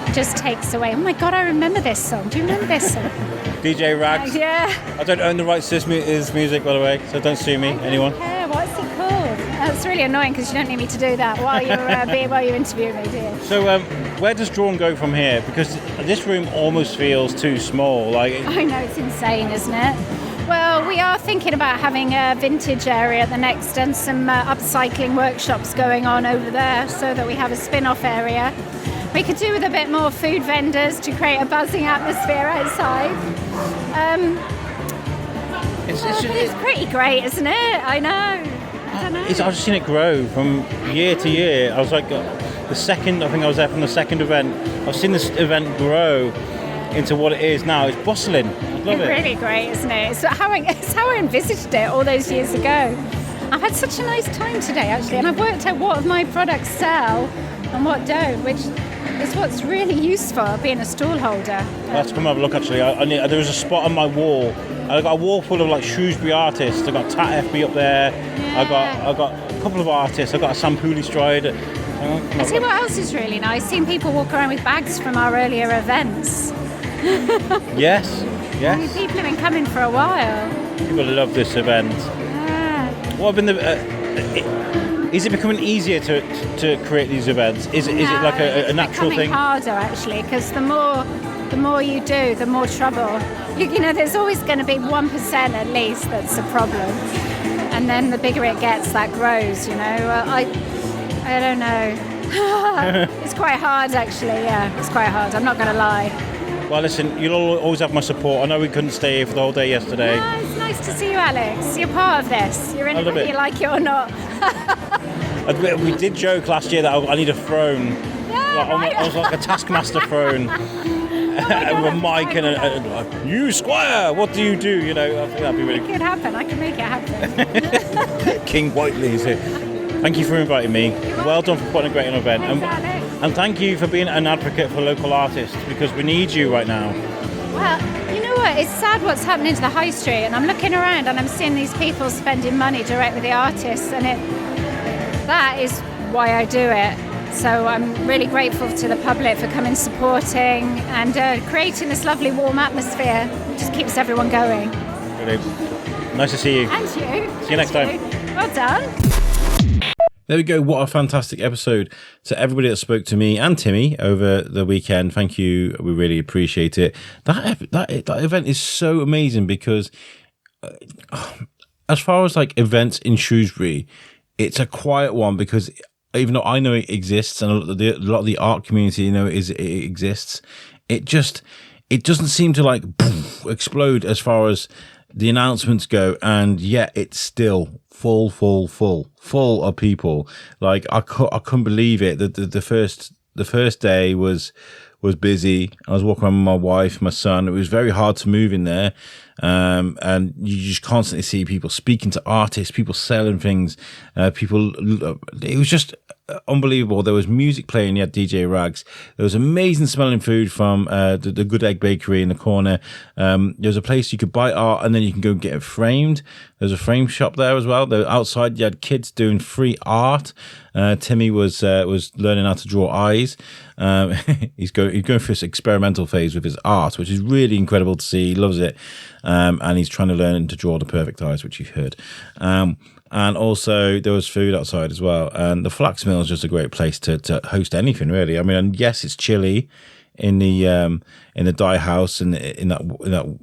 it just takes away. Oh my God, I remember this song. Do you remember this song? DJ Rags. Yeah. I don't own the rights to his music, by the way, so don't sue me, anyone. Yeah, what's it called? That's really annoying because you don't need me to do that while you're interviewing me, do you? So where does DRAWN go from here? Because this room almost feels too small. I know, it's insane, isn't it? Well, we are thinking about having a vintage area at the next and some upcycling workshops going on over there so that we have a spin-off area. We could do with a bit more food vendors to create a buzzing atmosphere outside. It's pretty great, isn't it? I know. I don't know. I've just seen it grow from year to year. I was like, I think I was there from the second event. I've seen this event grow into what it is now. It's bustling. I love it. It's really great, isn't it? It's how I envisaged it all those years ago. I've had such a nice time today, actually, and I've worked out what of my products sell and what don't, which is what's really useful being a stall holder. Let's come have a look, actually. There was a spot on my wall. I got a wall full of Shrewsbury artists. I got Tat FB up there. Yeah. I got a couple of artists. I got a Sam Pooley-Stride. I see what else is really nice. Seeing people walk around with bags from our earlier events. Yes. I mean, people have been coming for a while. People love this event. Yeah. What have been is it becoming easier to create these events? Is it like a natural thing? It's becoming harder, actually, because the more you do, the more trouble. You know, there's always going to be 1% at least that's a problem, and then the bigger it gets, that grows. You know, I don't know. It's quite hard, actually. Yeah, it's quite hard. I'm not going to lie. Well, listen, you'll always have my support. I know we couldn't stay here for the whole day yesterday. No, it's nice to see you, Alex. You're part of this. You're in it whether you like it or not. We did joke last year that I need a throne. Yeah, I was like a Taskmaster throne. With a mic and a you Squire, what do you do? You know, I think that'd be really cool. It could happen. I can make it happen. King Whiteley's here. Thank you for inviting me. Well done for putting a great event. And thank you for being an advocate for local artists because we need you right now. Well, you know what? It's sad what's happening to the high street, and I'm looking around and I'm seeing these people spending money direct with the artists, and that is why I do it. So I'm really grateful to the public for coming, supporting, and creating this lovely warm atmosphere. It just keeps everyone going. Brilliant. Nice to see you. And you. See you next time. Well done. There we go. What a fantastic episode. To everybody that spoke to me and Timmy over the weekend, thank you. We really appreciate it. That event is so amazing because as far as events in Shrewsbury, it's a quiet one because even though I know it exists and a lot of the art community it exists, it doesn't seem to explode as far as the announcements go, and yet it's still full of people. I couldn't believe it. The first day was busy. I was walking around with my wife, my son. It was very hard to move in there. and you just constantly see people speaking to artists, people selling things, it was just unbelievable. There was music playing. You had DJ Rags. There was amazing smelling food from the Good Egg Bakery in the corner. There was a place you could buy art and then you can go and get it framed. There's a frame shop there as well. Outside you had kids doing free art. Timmy was learning how to draw eyes. He's going through this experimental phase with his art, which is really incredible to see. He loves it, and he's trying to learn to draw the perfect eyes, which you've heard. And also there was food outside as well. And the Flax Mill is just a great place to host anything, really. I mean, and yes, it's chilly in the dye house and in that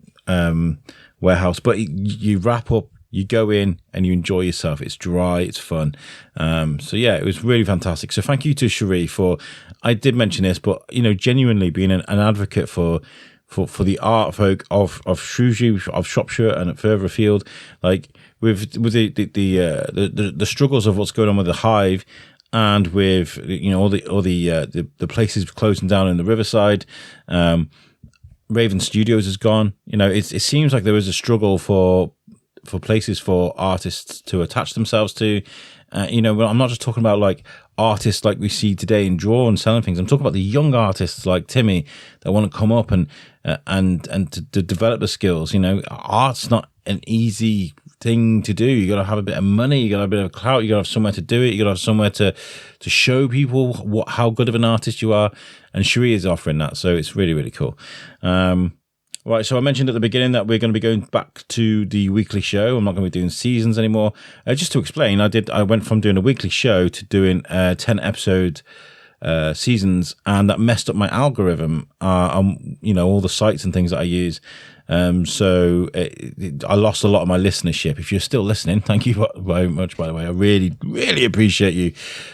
warehouse, but you wrap up. You go in and you enjoy yourself. It's dry, it's fun. So yeah, it was really fantastic. So thank you to Cherie for, I did mention this, but genuinely being an advocate for the art folk of Shrewsbury, of Shropshire and further afield, like with the struggles of what's going on with the Hive, and with all the places closing down in the Riverside. Raven Studios is gone. It seems like there is a struggle for places for artists to attach themselves to. I'm not just talking about like artists like we see today in Draw and selling things. I'm talking about the young artists like Timmy that want to come up and to develop the skills. Art's not an easy thing to do. You got to have a bit of money. You got to have a bit of clout. You got to have somewhere to do it. You got to have somewhere to show people how good of an artist you are. And Cherie is offering that, so it's really, really cool. Right, so I mentioned at the beginning that we're going to be going back to the weekly show. I'm not going to be doing seasons anymore. Just to explain, I went from doing a weekly show to doing 10 episode seasons, and that messed up my algorithm on all the sites and things that I use. So I lost a lot of my listenership. If you're still listening, thank you very much, by the way. I really, really appreciate you.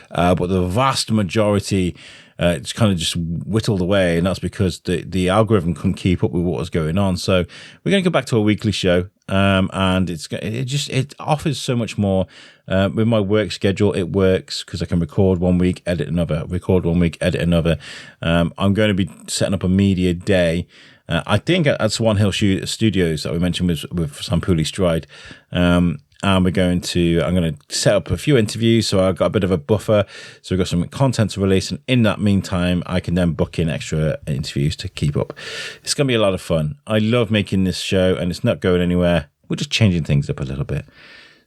But the vast majority, it's kind of just whittled away, and that's because the algorithm couldn't keep up with what was going on. So we're going to go back to a weekly show, and it offers so much more. With my work schedule, it works because I can record 1 week, edit another, record 1 week, edit another. I'm going to be setting up a media day. I think at Swan Hill Studios that we mentioned with Sam Pooley-Stride. And I'm going to set up a few interviews, so I've got a bit of a buffer. So we've got some content to release, and in that meantime, I can then book in extra interviews to keep up. It's going to be a lot of fun. I love making this show, and it's not going anywhere. We're just changing things up a little bit.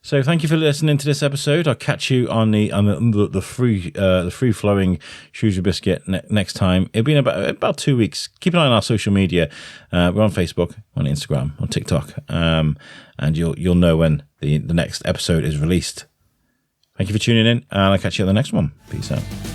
So thank you for listening to this episode. I'll catch you on the free flowing Shrewsbury Biscuit next time. It'll be in about 2 weeks. Keep an eye on our social media. We're on Facebook, on Instagram, on TikTok, and you'll know when the next episode is released. Thank you for tuning in, and I'll catch you on the next one. Peace out.